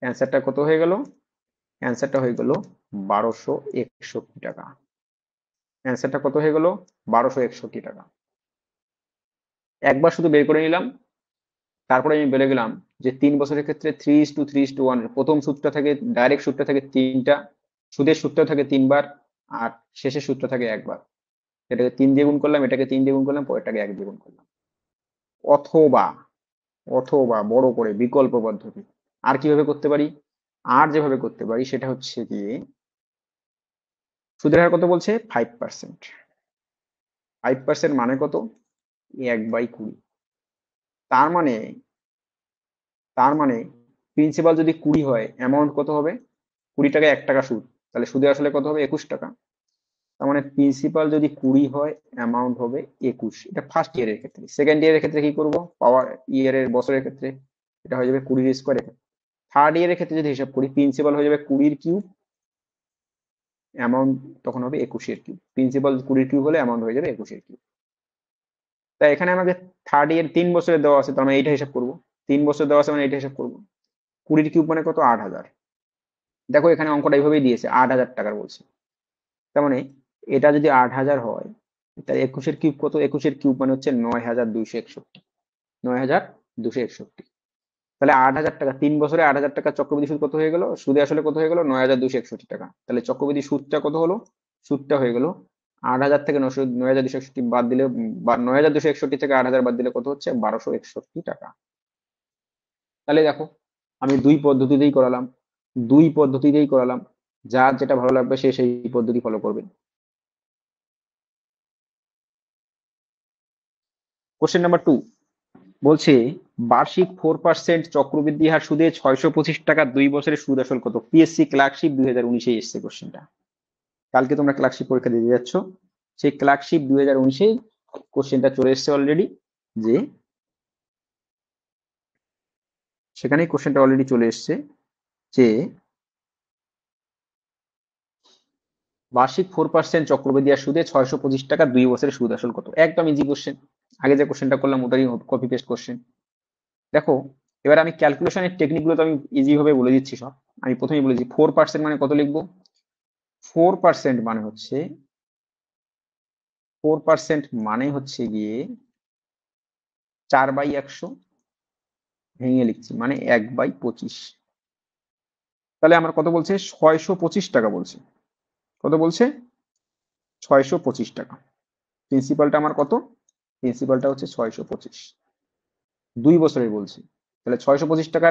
অ্যান্সারটা কত হয়ে গেল? অ্যান্সারটা হয়ে গেল 1261 টাকা। অ্যান্সারটা কত হয়ে গেল? 1261 টাকা। একবার শুধু বের করে নিলাম, তারপরে আমি বলে গেলাম যে 3 বছরের ক্ষেত্রে 3:3:1 প্রথম সূত্রটা থাকে, ডাইরেক্ট সূত্রটা থাকে 3টা, সুদের সূত্র থাকে 3 বার, আর শেষের সূত্র থাকে 1 বার। এটাকে 3 দিয়ে গুণ করলাম, এটাকে 3 দিয়ে গুণ করলাম, পরেরটাকে 1 দিয়ে গুণ করলাম। অথবা অথবা বড় করে বিকল্প পদ্ধতি আর কিভাবে করতে পারি? আর যেভাবে করতে পারি সেটা হচ্ছে গিয়ে, সুদের হার কত বলছে? 5%। 5% মানে কত? 1/20। তার মানে তার মানে প্রিন্সিপাল যদি 20 হয়, অ্যামাউন্ট কত হবে? 20 টাকায় 1 টাকা সুদ, তাহলে সুদে আসলে কত হবে? 21 টাকা। তার মানে প্রিন্সিপাল যদি 20 হয়, অ্যামাউন্ট হবে 21। এটা ফার্স্ট ইয়ারের ক্ষেত্রে। সেকেন্ড ইয়ারের ক্ষেত্রে কি করব? পাওয়ার ইয়ারের বছরের ক্ষেত্রে এটা হয়ে যাবে 20 স্কোয়ার। থার্ড ইয়ারের ক্ষেত্রে যদি হিসাব করি, প্রিন্সিপাল হয়ে যাবে 20 কিউব, অ্যামাউন্ট তখন হবে 21 কিউব। প্রিন্সিপাল 20 কিউব হলে অ্যামাউন্ট হয়ে যাবে 21 কিউব। তাই এখানে আমাকে থার্ড ইয়ার 3 বছরের দেওয়া আছে, তার মানে এইটা হিসাব করবো। 3 বছর দেওয়া আছে মানে এইটা হিসাব করবো। 20 কিউব মানে কত? 8,000। দেখো এখানে অঙ্কটা এইভাবেই দিয়েছে, 8,000 টাকার বলছে। তার মানে এটা যদি 8,000 হয়, তাহলে 21-এর কিউব কত? 21-এর কিউব মানে হচ্ছে 9,261। 9,261। তাহলে 8,000 টাকা, 3 বছরে 8,000 টাকা চক্রবৃদ্ধি সুদ কত হয়ে গেল? সুদে আসলে কত হয়ে গেল? 9,261 টাকা। তাহলে চক্রবৃদ্ধি সুদটা কত হলো? সুদটা হয়ে গেল 8,000 থেকে 9,261 বাদ দিলে, বা 9,261 থেকে 8,000 বাদ দিলে কত হচ্ছে? 1,261 টাকা। তাহলে দেখো, আমি দুই পদ্ধতিতেই করালাম। যার যেটা ভালো লাগবে সে সেই পদ্ধতি ফলো করবে। কোশ্চেন নাম্বার 2 বলছে, বার্ষিক 4% চক্রবৃদ্ধি হার সুদে 625 টাকা 2 বছরের সুদ আসল কত? পিএসসি ক্লার্কশিপ 2019-এ এসছে কোশ্চেনটা। কালকে তোমরা ক্লার্কশিপ পরীক্ষা দিতে যাচ্ছ, সেই ক্লার্কশিপ 2019-এ কোশ্চেনটা চলে এসছে অলরেডি। যে সেখানেই কোশ্চেনটা অলরেডি চলে এসছে যে বার্ষিক 4% চক্রবৃদ্ধি হার সুদে 625 টাকা 2 বছরের সুদ আসল কত? একদম ইজি কোশ্চেন। আগে যে কোশ্চেনটা করলাম ওটারই কপি পেস্ট কোশ্চেন। দেখো, এবার আমি ক্যালকুলেশনের টেকনিক গুলো তো আমি ইজি ভাবে বলে দিচ্ছি সব। আমি প্রথমেই বলেছি 4% মানে কত লিখবো। 4% মানে হচ্ছে 4% মানে হচ্ছে গিয়ে 4/100 ভেঙে লিখছি, মানে 1/25। তাহলে আমার কত বলছে? 625 টাকা বলছে। কত বলছে? 625 টাকা। প্রিন্সিপালটা আমার কত? প্রিন্সিপালটা হচ্ছে 625, 2 বছরের বলছি। তাহলে 625 টাকা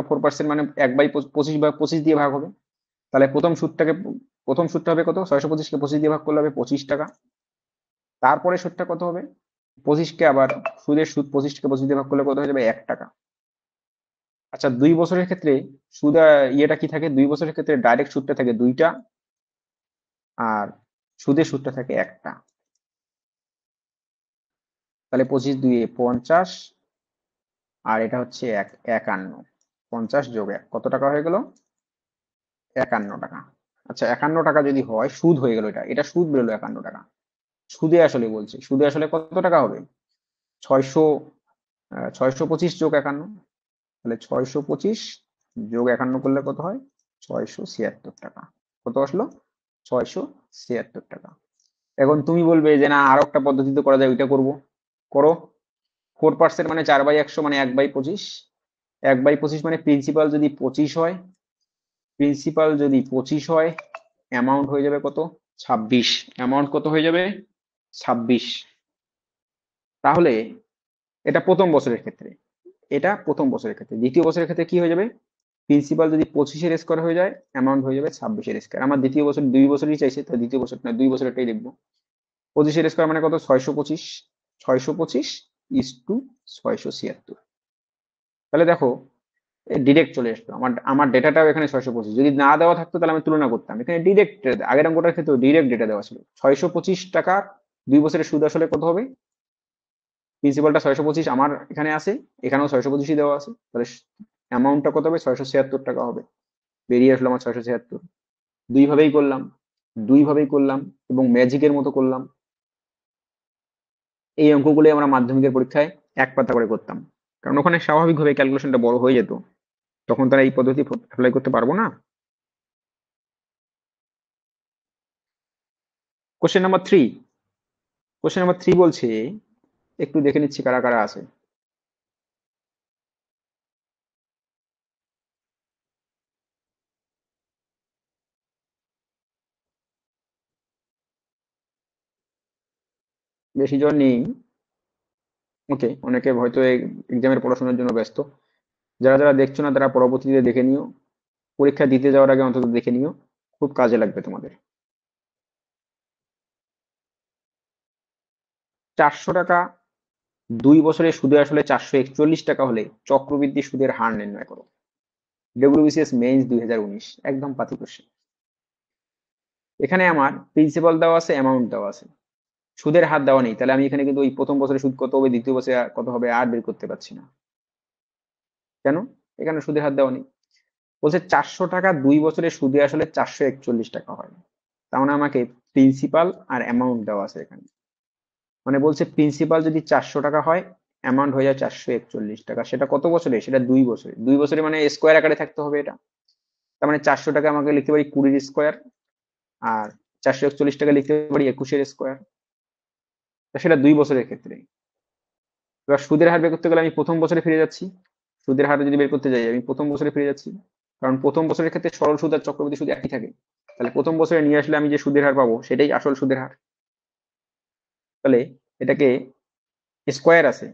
4% মানে 1/25 বা 25 দিয়ে ভাগ হবে। তাহলে প্রথম সুদটা হবে কত? 625-কে 25 দিয়ে ভাগ করলে হবে 25 টাকা। তারপরে সুদটা কত হবে? 25-কে আবার সুদ 25-কে 25 দিয়ে ভাগ করলে কত হয়ে যাবে? 1 টাকা। আচ্ছা, 2 বছরের ক্ষেত্রে সুদ ইয়েটা কি থাকে? 2 বছরের ক্ষেত্রে ডাইরেক্ট সুদটা থাকে 2টা, আর সুদের সুদটা থাকে 1টা। তাহলে 25 × 2 = 50, আর এটা হচ্ছে 51। 50 যোগ 1 কত টাকা হয়ে গেল? 51 টাকা। আচ্ছা, 51 টাকা যদি হয়, সুদ হয়ে গেল, এটা এটা সুদ বেরোলো 51 টাকা। সুদে আসলে বলছে, সুদে আসলে কত টাকা হবে? 600 625 যোগ 51। তাহলে 625 যোগ 51 করলে কত হয়? 676 টাকা। কত আসলো? 676 টাকা। এখন তুমি বলবে যে না, আরো একটা পদ্ধতিতে করা যায়, ওইটা করবো। করো। 4% মানে 4/100 মানে 1/25। 1/25 মানে প্রিন্সিপাল যদি 25 হয়, অ্যামাউন্ট হয়ে যাবে কত? 26। অ্যামাউন্ট কত হয়ে যাবে? 26। তাহলে এটা প্রথম বছরের ক্ষেত্রে। দ্বিতীয় বছরের ক্ষেত্রে কি হয়ে যাবে? প্রিন্সিপাল যদি 25-এর স্কোয়ার হয়ে যায়, অ্যামাউন্ট হয়ে যাবে 26-এর স্কোয়ার। আমার দ্বিতীয় বছর 2 বছরই চাইছে, তো দ্বিতীয় বছর না, 2 বছরটাই লিখবো। 25-এর স্কোয়ার মানে কত? 625। 625 = 676। তাহলে দেখো, ডিরেক্ট চলে আসতো। আমার আমার ডেটাটাও এখানে 625। যদি না দেওয়া থাকতো তাহলে আমি তুলনা করতাম। এখানে ডিরেক্ট, আগের অঙ্কটার ক্ষেত্রে ডিরেক্ট ডেটা দেওয়া ছিল। 625 টাকা 2 বছরের সুদ আসলে কত হবে? প্রিন্সিপালটা 625 আমার এখানে আছে, এখানেও 625-ই দেওয়া আছে। তাহলে অ্যামাউন্টটা কত হবে? 676 টাকা হবে। বেরিয়ে আসলো আমার 676। দুই ভাবেই করলাম এবং ম্যাজিকের মতো করলাম। এই অঙ্কগুলো আমরা মাধ্যমিকের পরীক্ষায় 1 পাতা করে করতাম, কারণ ওখানে স্বাভাবিকভাবে ক্যালকুলেশনটা বড় হয়ে যেত। তখন তারা এই পদ্ধতি অ্যাপ্লাই করতে পারবো না। Question number 3। বলছে, একটু দেখে নিচ্ছি কারা কারা আছে। বেশি জন নেই। ওকে, অনেকে হয়তো এক্সামের পড়াশোনার জন্য ব্যস্ত। যারা যারা দেখছো না তারা পরবর্তীতে দেখে নিও, পরীক্ষা দিতে যাওয়ার আগে অন্তত দেখে নিও, খুব কাজে লাগবে তোমাদের। 400 টাকা 2 বছরের সুদে আসলে 441 টাকা হলে চক্রবৃদ্ধি সুদের হার নির্ণয় করো। ডব্লিউবিসিএস মেইনস 2019, একদম পাতি কোশ্চেন। এখানে আমার প্রিন্সিপাল দেওয়া আছে, অ্যামাউন্ট দেওয়া আছে, সুদের হার দেওয়া নেই। তাহলে আমি এখানে কিন্তু ওই প্রথম বছরের সুদ কত হবে, দ্বিতীয় বছরে কত হবে আর বের করতে পারছি না। কেন? এখানে সুদের হার দেওয়া নেই। বলছে 400 টাকা 2 বছরের সুদে আসলে 441 টাকা হয়। তার মানে আমাকে প্রিন্সিপাল আর অ্যামাউন্ট দেওয়া আছে এখানে। মানে বলছে প্রিন্সিপাল যদি 400 টাকা হয়, অ্যামাউন্ট হয়ে যায় 441 টাকা। সেটা কত বছরে? সেটা 2 বছরে। 2 বছরে মানে স্কোয়ার আকারে থাকতে হবে এটা। তার মানে 400 টাকা আমাকে লিখতে পারি 20-এর স্কোয়ার, আর 441 টাকা লিখতে পারি 21-এর স্কোয়ার। সেটা 2 বছরের ক্ষেত্রে। এবার সুদের হার বের করতে গেলে আমি প্রথম বছরে ফিরে যাচ্ছি। সুদের হার যদি বের করতে যাই আমি প্রথম বছরে ফিরে যাচ্ছি, কারণ প্রথম বছরের ক্ষেত্রে সরল সুদ আর চক্রবৃদ্ধি সুদ একই থাকে। তাহলে প্রথম বছরে নিয়ে আসলে আমি যে সুদের হার পাবো সেটাই আসল সুদের হার। তাহলে এটাকে স্কোয়ার আছে,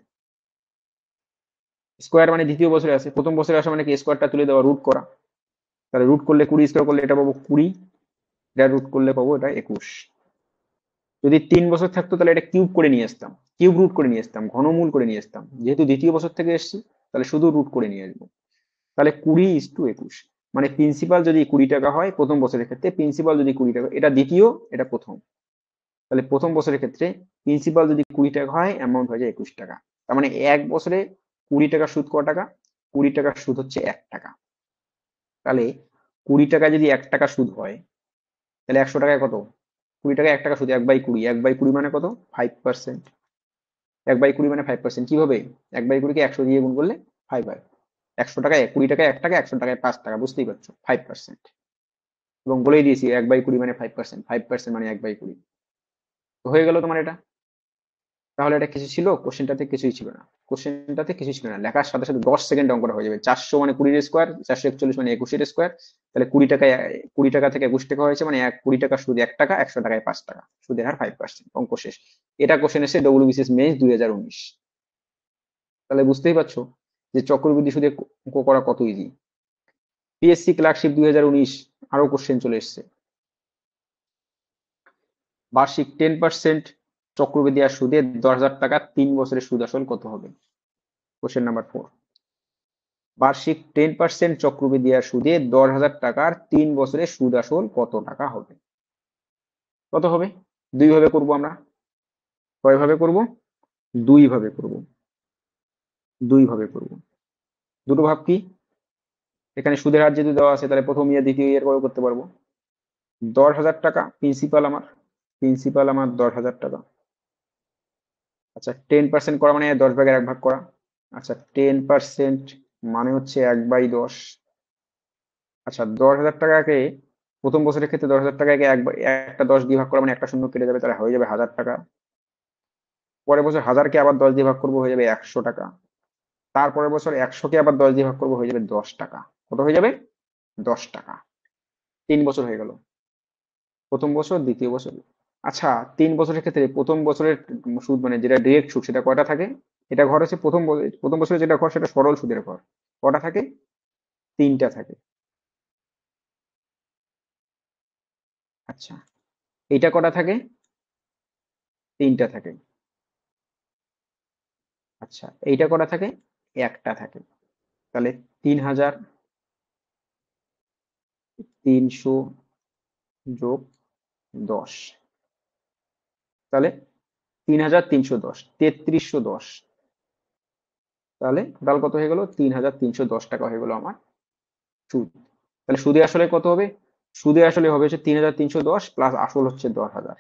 স্কোয়ার মানে দ্বিতীয় বছরে আছে, প্রথম বছরে আসা মানে কি স্কোয়ারটা তুলে দেওয়া, রুট করা। তাহলে রুট করলে 20 স্কোয়ার করলে এটা পাবো 20, এটা রুট করলে পাবো এটা 21। যদি 3 বছর থাকতো তাহলে এটা কিউব করে নিয়ে আসতাম, কিউব রুট করে নিয়ে আসতাম, ঘনমূল করে নিয়ে আসতাম। যেহেতু দ্বিতীয় বছর থেকে এসেছি তাহলে শুধু রুট করে নিয়ে আসবো। তাহলে 20:21, মানে প্রিন্সিপাল যদি 20 টাকা হয় প্রথম বছরের ক্ষেত্রে, প্রিন্সিপাল যদি 20 টাকা, এটা দ্বিতীয় এটা প্রথম, তাহলে প্রথম বছরের ক্ষেত্রে প্রিন্সিপাল যদি 20 টাকা হয় অ্যামাউন্ট হয়ে যায় 21 টাকা। তার মানে এক বছরে 20 টাকা সুদ ক টাকা? 20 টাকার সুদ হচ্ছে 1 টাকা। তাহলে 20 টাকা যদি 1 টাকা সুদ হয় তাহলে 100 টাকায় কত? 20 টাকা 1 টাকা সুদ, 1/20, 1/20 মানে কত? 5%। 1/20 মানে 5%। কিভাবে? 1/20 কে 100 দিয়ে গুণ করলে 5 হয়। 100 টাকায় 20 টাকায় 1 টাকা, 100 টাকায় 5 টাকা, বুঝতেই পারছো 5%। এবং বলেই দিয়েছি 1/20 মানে 5%, 5% মানে 1/20। তো হয়ে গেল তোমার এটা। তাহলে এটা কিছু ছিল? কোশ্চেনটাতে কিছুই ছিল না, কোশ্চেনটাতে কিছু ছিল না, লেখার সাথে সাথে 10 সেকেন্ড অঙ্কটা হয়ে যাবে। 400 মানে 20 স্কোয়ার, 441 মানে 21 স্কোয়ার। তাহলে 20 টাকায়, 20 টাকা থেকে 21 টাকা হয়েছে মানে 20 টাকা সুদ 1 টাকা, 100 টাকায় 5 টাকা, সুদের হার 5%, অঙ্ক শেষ। এটা কোশ্চেন এসে ডব্লিউবিসিএস মেইন্স 2019। তাহলে বুঝতেই পারছো যে চক্রবৃদ্ধি সুদের অঙ্ক করা কত ইজি। পিএসসি ক্লার্কশিপ 2019 আরো কোশ্চেন চলে এসছে। বার্ষিক 10% চক্রবৃদ্ধি আর সুদে 10,000 টাকা 3 বছরের সুদ আসল কত হবে? Question number 4। বার্ষিক 10% চক্রবৃদ্ধি আর সুদে 10,000 টাকার 3 বছরের সুদ আসল কত টাকা হবে? কত হবে? দুই ভাবে করব আমরা। কয় ভাবে করব? দুই ভাবে করব। দুই ভাবে করব। দুটো ভাব কি? এখানে সুদের হার যেহেতু দেওয়া আছে তাহলে প্রথম ইয়ার দ্বিতীয় ইয়ার করে করতে পারবো। 10,000 টাকা প্রিন্সিপাল আমার, প্রিন্সিপাল আমার 10,000 টাকা। আচ্ছা 10% করা মানে 10 ভাগের 1 ভাগ করা। আচ্ছা 10% মানে হচ্ছে 1/10। আচ্ছা 10,000 টাকাকে প্রথম বছরের ক্ষেত্রে 10,000 টাকাকে একটা 10 দিয়ে ভাগ করা মানে একটা শূন্য কেটে যাবে, তাহলে হয়ে যাবে 1,000 টাকা। পরের বছর 1000-কে আবার 10 দিয়ে ভাগ করবো হয়ে যাবে 100 টাকা। তারপরের বছর 100-কে আবার 10 দিয়ে ভাগ করবো হয়ে যাবে 10 টাকা। কত হয়ে যাবে? 10 টাকা। 3 বছর হয়ে গেল, প্রথম বছর দ্বিতীয় বছর। আচ্ছা 3 বছরের ক্ষেত্রে প্রথম বছরের সুদ মানে যেটা ডিরেক্ট সুদ সেটা কয়টা থাকে? এটা ঘর হচ্ছে প্রথম বছরে যেটা ঘর সেটা সরল সুদের ঘর। কটা থাকে? 3টা থাকে। আচ্ছা এইটা কটা থাকে? 3টা থাকে। আচ্ছা এইটা কটা থাকে? একটা থাকে। তাহলে 3,300 যোগ 10, তাহলে 3,310, 3,310। তাহলে টোটাল কত হয়ে গেল? 3,310 টাকা হয়ে গেল আমার সুদ। তাহলে সুদে আসলে কত হবে? সুদে আসলে হবে হচ্ছে 3,310 প্লাস আসল হচ্ছে 10,000।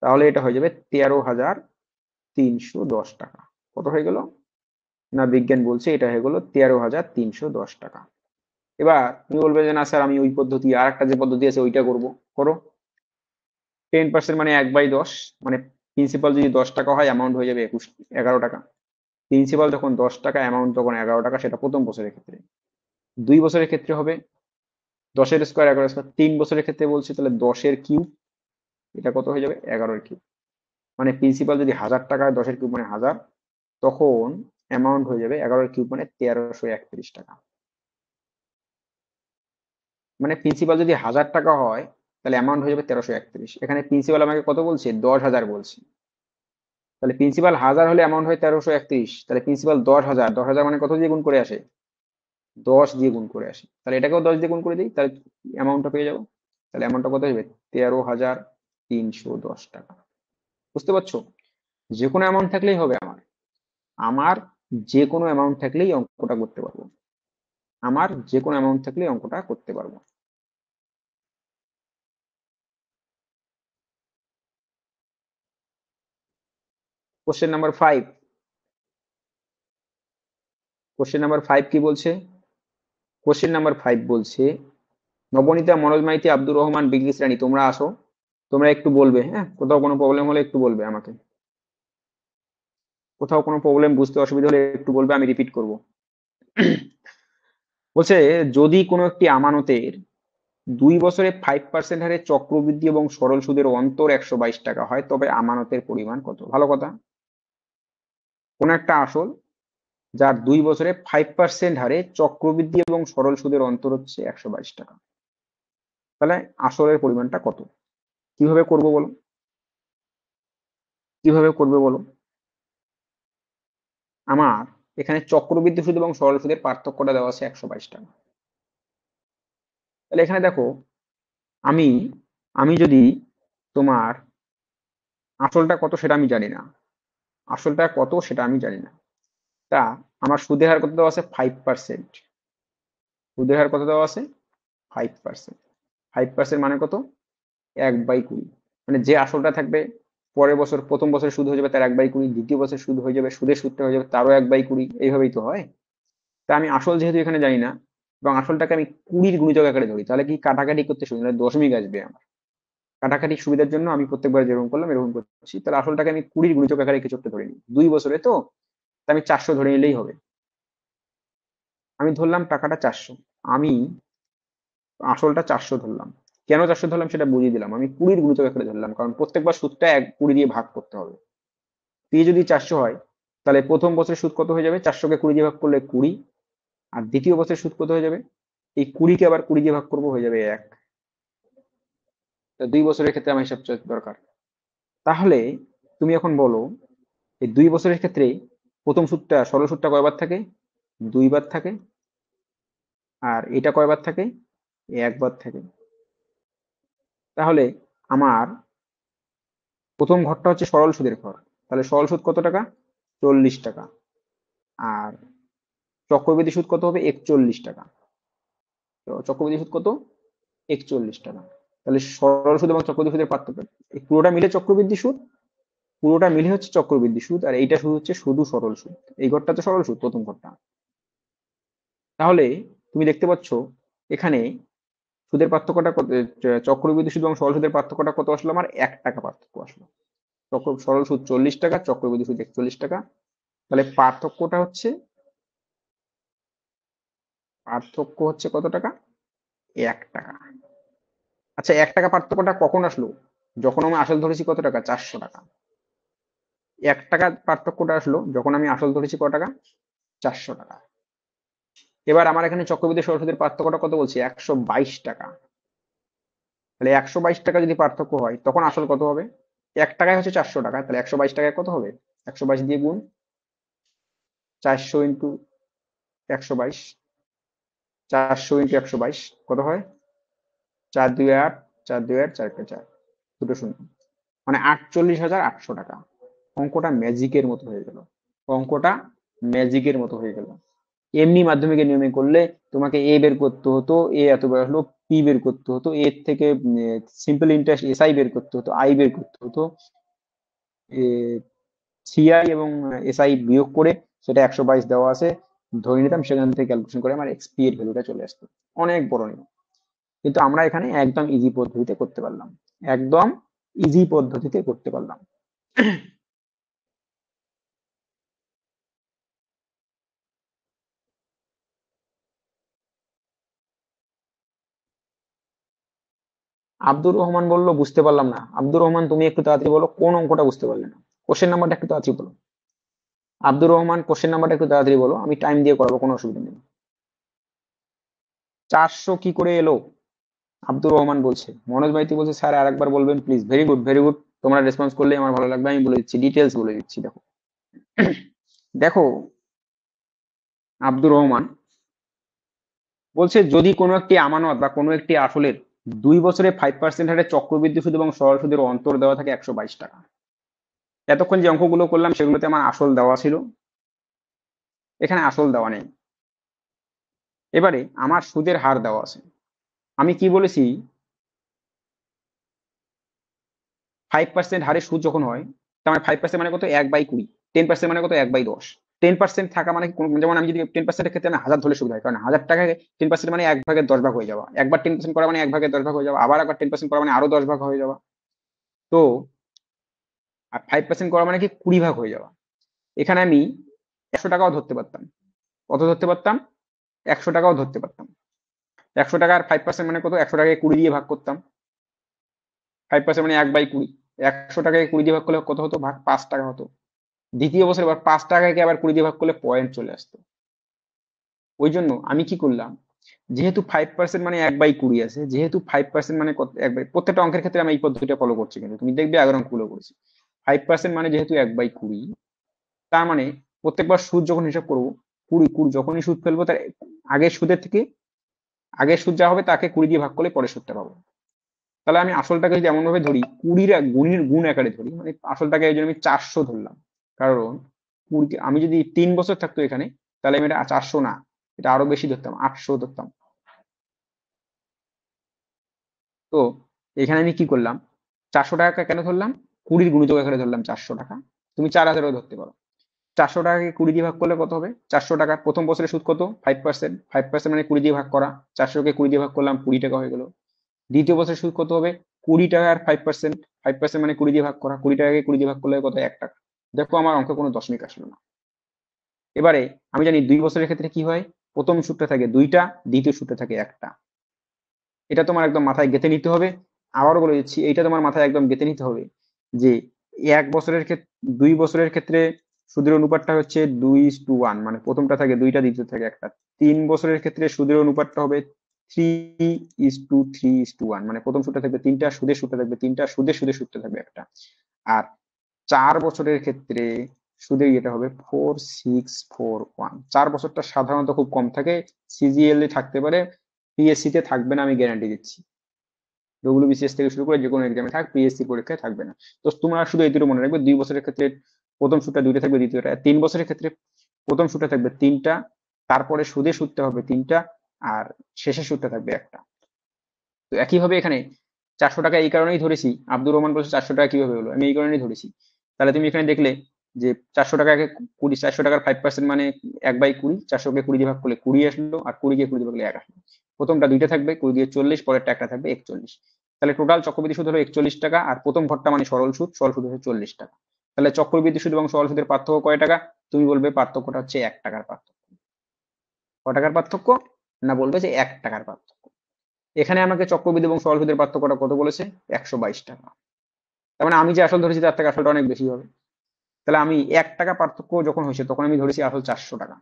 তাহলে এটা হয়ে যাবে 13,310 টাকা। কত হয়ে গেল? না বিজ্ঞান বলছে এটা হয়ে গেল 13,310 টাকা। এবার তুমি বলবে যে না স্যার আমি ওই পদ্ধতি আর একটা যে পদ্ধতি আছে ওইটা করবো। করো। 10% মানে 1/10, মানে প্রিন্সিপাল যদি 10 টাকা হয় অ্যামাউন্ট হয়ে যাবে 11 টাকা। প্রিন্সিপাল যখন 10 টাকা অ্যামাউন্ট তখন 11 টাকা, সেটা প্রথম বছরের ক্ষেত্রে। 2 বছরের ক্ষেত্রে হবে 10-এর স্কোয়ার 11-এর স্কোয়ার। 3 বছরের ক্ষেত্রে বলছি তাহলে 10-এর কিউব, এটা কত হয়ে যাবে? 11-এর কিউব। মানে প্রিন্সিপাল যদি 1,000 টাকা হয় 10-এর কিউব মানে 1,000, তখন অ্যামাউন্ট হয়ে যাবে 11-এর কিউব মানে 1,331 টাকা। মানে প্রিন্সিপাল যদি 1,000 টাকা হয় তাহলে অ্যামাউন্ট হয়ে যাবে 1,331। এখানে প্রিন্সিপাল আমাকে কত বলছে? 10,000 বলছে। তাহলে প্রিন্সিপাল 1,000 হলে অ্যামাউন্ট হয় 1,331। তাহলে প্রিন্সিপাল 10,000, 10,000 মানে কত দিয়ে গুণ করে আসে? 10 দিয়ে গুণ করে আসে। তাহলে এটাকেও 10 দিয়ে গুণ করে দিই, তাহলে অ্যামাউন্টটা পেয়ে যাবো। তাহলে অ্যামাউন্টটা কত হবে? 13,310 টাকা। বুঝতে পারছো? যে কোনো অ্যামাউন্ট থাকলেই হবে আমার। আমার যে কোনো অ্যামাউন্ট থাকলেই অঙ্কটা করতে পারবো। আমার যে কোনো অ্যামাউন্ট থাকলেই অঙ্কটা করতে পারবো। Question number 5। কোশ্চেন নাম্বার 5 কি বলছে? কোশ্চেন নাম্বার 5 বলছে, নবনীতা, মনোজ মাইতি, আব্দুর রহমান, বিগলিস রানী তোমরা আসো। তোমরা একটু বলবে, হ্যাঁ কোথাও কোনো প্রবলেম হলে একটু বলবে আমাকে। কোথাও কোনো প্রবলেম বুঝতে অসুবিধা হলে একটু বলবে, আমি রিপিট করব। বলছে যদি কোনো একটি আমানতের 2 বছরে 5% হারে চক্রবৃদ্ধি এবং সরল সুদের অন্তর 122 টাকা হয়, তবে আমানতের পরিমাণ কত? ভালো কথা। কোন একটা আসল যার 2 বছরে 5% হারে চক্রবৃদ্ধি এবং সরল সুদের অন্তর হচ্ছে 122 টাকা, তাহলে আসলের পরিমাণটা কত? কিভাবে করব বলো? কিভাবে করবে বলো? আমার এখানে চক্রবৃদ্ধি সুদ এবং সরল সুদের পার্থক্যটা দেওয়া আছে 122 টাকা। তাহলে এখানে দেখো, আমি আমি যদি তোমার আসলটা কত সেটা আমি জানি না, আসলটা কত সেটা আমি জানি না, তা আমার সুদের হার কত দেওয়া আছে? 5%। সুদের হার কত দেওয়া আছে? 5%। 5% মানে কত? 1/20। মানে যে আসলটা থাকবে পরের বছর, প্রথম বছর সুদ হয়ে যাবে তার 1/20, দ্বিতীয় বছর সুদ হয়ে যাবে, সুদের সুদটা হয়ে যাবে তারও 1/20, এইভাবেই তো হয়। তা আমি আসল যেহেতু এখানে জানি না এবং আসলটাকে আমি 20 গুণিতক আকারে ধরি, তাহলে কি কাটাকাটি করতে সুবিধা, দশমিক আসবে আমার। কাটাকাটি সুবিধার জন্য আমি প্রত্যেকবার যেরকম করলাম এরকম করছি। তাহলে আসলটাকে আমি 20 গুণিতক আকারে কিছু একটা ধরে নিই, 2 বছরে তো, তা আমি 400 ধরে নিলেই হবে। আমি ধরলাম টাকাটা 400, আমি আসলটা 400 ধরলাম। কেন 400 ধরলাম সেটা বুঝিয়ে দিলাম। আমি 20 গুণিতক আকারে ধরলাম কারণ প্রত্যেকবার সুদটা 20 দিয়ে ভাগ করতে হবে। পি যদি 400 হয়, তাহলে প্রথম বছরের সুদ কত হয়ে যাবে? 400 কে 20 দিয়ে ভাগ করলে 20। আর দ্বিতীয় বছরের সুদ কত হয়ে যাবে? এই 20 কে আবার 20 দিয়ে ভাগ করবো, হয়ে যাবে 1। 2 বছরের ক্ষেত্রে আমার হিসাব দরকার। তাহলে তুমি এখন বলো, এই 2 বছরের ক্ষেত্রে প্রথম সুদটা, সরল সুদটা কয়বার থাকে? 2 বার থাকে। আর এটা কয়বার থাকে? 1 বার থাকে। তাহলে আমার প্রথম ঘরটা হচ্ছে সরল সুদের ঘর, তাহলে সরল সুদ কত টাকা? 40 টাকা। আর চক্রবৃদ্ধি সুদ কত হবে? 41 টাকা। তো চক্রবৃদ্ধি সুদ কত? 41 টাকা। তাহলে সরল সুদ এবং চক্রবৃদ্ধি সুদের পার্থক্য, এই পুরোটা মিলে চক্রবৃদ্ধি সুদ, পুরোটা মিলে হচ্ছে চক্রবৃদ্ধি সুদ, আর এইটা শুধু হচ্ছে শুধু সরল সুদ। এই ঘরটা তো সরল সুদ, প্রথম ঘরটা। তাহলে তুমি দেখতে পাচ্ছ এখানে সুদের পার্থক্যটা কত, চক্রবৃদ্ধি সুদ এবং সরল সুদের পার্থক্যটা কত আসলো? আমার 1 টাকা পার্থক্য আসলো। সরল সুদ 40 টাকা, চক্রবৃদ্ধি সুদ 41 টাকা। তাহলে পার্থক্যটা হচ্ছে, পার্থক্য হচ্ছে কত টাকা? 1 টাকা। আচ্ছা, 1 টাকা পার্থক্যটা কখন আসলো? যখন আমি আসল ধরেছি কত টাকা? 400 টাকা। 1 টাকা পার্থক্যটা আসলো যখন আমি আসল ধরেছি কত টাকা? 400 টাকা। এবার আমার এখানে চক্রবৃদ্ধি সরল সুদের পার্থক্যটা কত বলছি? 122 টাকা। তাহলে 122 টাকা যদি পার্থক্য হয় তখন আসল কত হবে? 1 টাকায় হচ্ছে 400 টাকা, তাহলে 122 টাকায় কত হবে? 122 দিয়ে গুণ, 400 ইন্টু 122, 400 ইন্টু 122 কত হয়? 4 2 8, 4 2 8, 4 1 4, দুটো শূন্য, মানে 48,800 টাকা। অঙ্কটা ম্যাজিকের মতো হয়ে গেল। অঙ্কটা ম্যাজিকের মতো হয়ে গেল। এমনি মাধ্যমিকের নিয়মে করলে তোমাকে এ বের করতে হতো, এ এত বের হলো, পি বের করতে হতো, এর থেকে সিম্পল ইন্টারেস্ট এসআই বের করতে হতো, আই বের করতে হতো, সিআই এবং এসআই বিয়োগ করে সেটা 122 দেওয়া আছে ধরে নিতাম, সেখান থেকে ক্যালকুলেশন করে আমার এক্সপি এর ভ্যালুটা চলে আসতো। অনেক বড় নিয়ম। কিন্তু আমরা এখানে একদম ইজি পদ্ধতিতে করতে পারলাম, একদম ইজি পদ্ধতিতে করতে পারলাম। আব্দুর রহমান বলল বুঝতে পারলাম না। আব্দুর রহমান তুমি একটু তাড়াতাড়ি বলো, কোন অঙ্কটা বুঝতে পারলে না? কোশ্চেন নাম্বারটা একটু তাড়াতাড়ি বলো। আব্দুর রহমান, কোশ্চেন নাম্বারটা একটু তাড়াতাড়ি বলো, আমি টাইম দিয়ে করাবো, কোনো অসুবিধা নেই। 400 কি করে এলো? আব্দুর রহমান বলছে। মনোজ ভাইতি বলছে স্যার আরেকবার বলবেন please. Very good, very good. তোমরা রেসপন্স করলে আমার ভালো লাগবে, আমি বলে দিচ্ছি, ডিটেলস বলে দিচ্ছি। দেখো, দেখো, আব্দুর রহমান বলছে যদি কোনো একটি আমানত বা কোনো একটি আসলের 2 বছরে 5% হারে চক্রবৃদ্ধি সুদ এবং সরল সুদের অন্তর দেওয়া থাকে 122 টাকা। এতক্ষণ যে অঙ্কগুলো করলাম সেগুলোতে আমার আসল দেওয়া ছিল, এখানে আসল দেওয়া নেই। এবারে আমার সুদের হার দেওয়া আছে। আমি কি বলেছি? 5% হারে সুদ যখন হয়, তার মানে 5% মানে কত? 1/20। 10% মানে কত? 1/10। 10% থাকা মানে যেমন আমি যদি 10%-এর ক্ষেত্রে আমি 1000 ধরলে সুবিধা হয়, কারণ 1000 টাকায় 10% মানে 1/10 ভাগ হয়ে যাওয়া। একবার 10% করা মানে 1/10 ভাগ হয়ে যাওয়া, আবার একবার 10% করা মানে আরো 10 ভাগ হয়ে যাওয়া। তো আর 5% করা মানে কি 20 ভাগ হয়ে যাওয়া। এখানে আমি 100 টাকাও ধরতে পারতাম। কত ধরতে পারতাম? 100 টাকাও ধরতে পারতাম। 100 টাকার 5% মানে কত? 100 টাকাকে 20 দিয়ে ভাগ করতাম। 5% মানে 1/20। 100 টাকাকে 20 দিয়ে ভাগ করলে কত হতো? ভাগ 5 টাকা হতো। দ্বিতীয় বছর এবার 5 টাকাকে আবার 20 দিয়ে ভাগ করলে পয়েন্ট চলে আসতো। ওই জন্য আমি কি করলাম, যেহেতু 5% মানে 1/20 আছে, যেহেতু 5% মানে কত? 1/, প্রত্যেকটা অঙ্কের ক্ষেত্রে আমি এই পদ্ধতিটা ফলো করছি, কিন্তু তুমি দেখবে আগের অঙ্কগুলো করেছি। 5% মানে যেহেতু 1/20, তার মানে প্রত্যেকবার সুদ যখন হিসাব করবো, 20 যখনই সুদ ফেলবো তার আগের সুদের থেকে, আগের সুদ যা হবে তাকে 20 দিয়ে ভাগ করলে পরের সুদটা পাবো। তাহলে আমি আসলটাকে যদি এমন ভাবে ধরি, 20 গুণের গুণ আকারে ধরি, মানে আসলটাকে এই জন্য আমি 400 ধরলাম। কারণ 20 আমি যদি 3 বছর থাকতো এখানে, তাহলে আমি এটা 400 না, এটা আরো বেশি ধরতাম, 800 ধরতাম। তো এখানে আমি কি করলাম, 400 টাকা কেন ধরলাম? 20 গুণিতক আকারে ধরলাম 400 টাকা। তুমি 4000ও ধরতে পারো। 400 টাকাকে 20 দিয়ে ভাগ করলে কত হবে? 400 টাকার প্রথম বছরের সুদ কত? 5%। 5% মানে 20 দিয়ে ভাগ করা, 400কে 20 দিয়ে ভাগ করলাম, 20 টাকা হয়ে গেল। দ্বিতীয় বছরের সুদ কত হবে? 20 টাকার 5%। 5% মানে 20 দিয়ে ভাগ করা, 20 টাকাকে 20 দিয়ে ভাগ করলে কত? 1 টাকা। দেখো আমার অঙ্কে কোনো দশমিক আসলো না। এবারে আমি জানি 2 বছরের ক্ষেত্রে কি হয়, প্রথম সুদটা থাকে 2টা, দ্বিতীয় সুদটা থাকে 1টা। এটা তোমার একদম মাথায় গেঁথে নিতে হবে। আবারও বলে দিচ্ছি, এইটা তোমার মাথায় একদম গেঁথে নিতে হবে যে 1 বছরের ক্ষেত্রে, 2 বছরের ক্ষেত্রে সুদের অনুপাতটা হচ্ছে 2:1, মানে প্রথমটা থাকে 2টা, দ্বিতীয় থাকে 1টা। 3 বছরের ক্ষেত্রে সুদের অনুপাতটা হবে 3:3:1, মানে প্রথম সুদটা থাকবে 3টা, সুদের সুদটা থাকবে 3টা, সুদের সুদের সুদটা থাকবে 1টা। আর 4 বছরের ক্ষেত্রে সুদের ইয়েটা হবে 4:6:4:1। 4 বছরটা সাধারণত খুব কম থাকে, সিজিএল এ থাকতে পারে, পিএসসি তে থাকবে না, আমি গ্যারান্টি দিচ্ছি। ডব্লিউবিসিএস থেকে শুরু করে যে কোনো এক্সামে থাক, পিএসসি পরীক্ষায় থাকবে না। তো তোমরা শুধু এইটুকু মনে রাখবে, 2 বছরের ক্ষেত্রে প্রথম সুদটা 2টা থাকবে, দ্বিতীয়টা। 3 বছরের ক্ষেত্রে প্রথম সুদটা থাকবে 3টা, তারপরে সুদের সুদটা হবে 3টা, আর শেষের সুদটা থাকবে 1টা। তো একইভাবে এখানে 400 টাকা এই কারণেই ধরেছি, আব্দুর রহমান বলছে 400 টাকা কিভাবে হলো, আমি এই কারণেই ধরেছি। তাহলে তুমি এখানে দেখলে যে 400 টাকাকে 20, 400 টাকার 5% মানে 1/20, 400কে 20 দিয়ে ভাগ করলে 20 আসলো, আর 20কে 20 দিয়ে ভাগ করলে 1 আসলো। প্রথমটা 2টা থাকবে, 20 দিয়ে 40, পরেরটা 1টা থাকবে 41। তাহলে টোটাল চক্রবৃদ্ধি সুদ হলো 41 টাকা, আর প্রথম ঘরটা মানে সরল সুদ, সরল সুদ হচ্ছে 40 টাকা। তাহলে চক্রবৃদ্ধি সুদ এবং সরল সুদের পার্থক্য কয় টাকা? তুমি বলবে পার্থক্যটা হচ্ছে 1 টাকার পার্থক্য। ক টাকার পার্থক্য? না, বলবে যে 1 টাকার পার্থক্য। এখানে আমাকে চক্রবৃদ্ধি এবং সরল সুদের পার্থক্যটা কত বলেছে? 122 টাকা। তার মানে আমি যে আসল ধরেছি তার থেকে আসলটা অনেক বেশি হবে। তাহলে আমি 1 টাকা পার্থক্য যখন হয়েছে তখন আমি ধরেছি আসল 400 টাকা।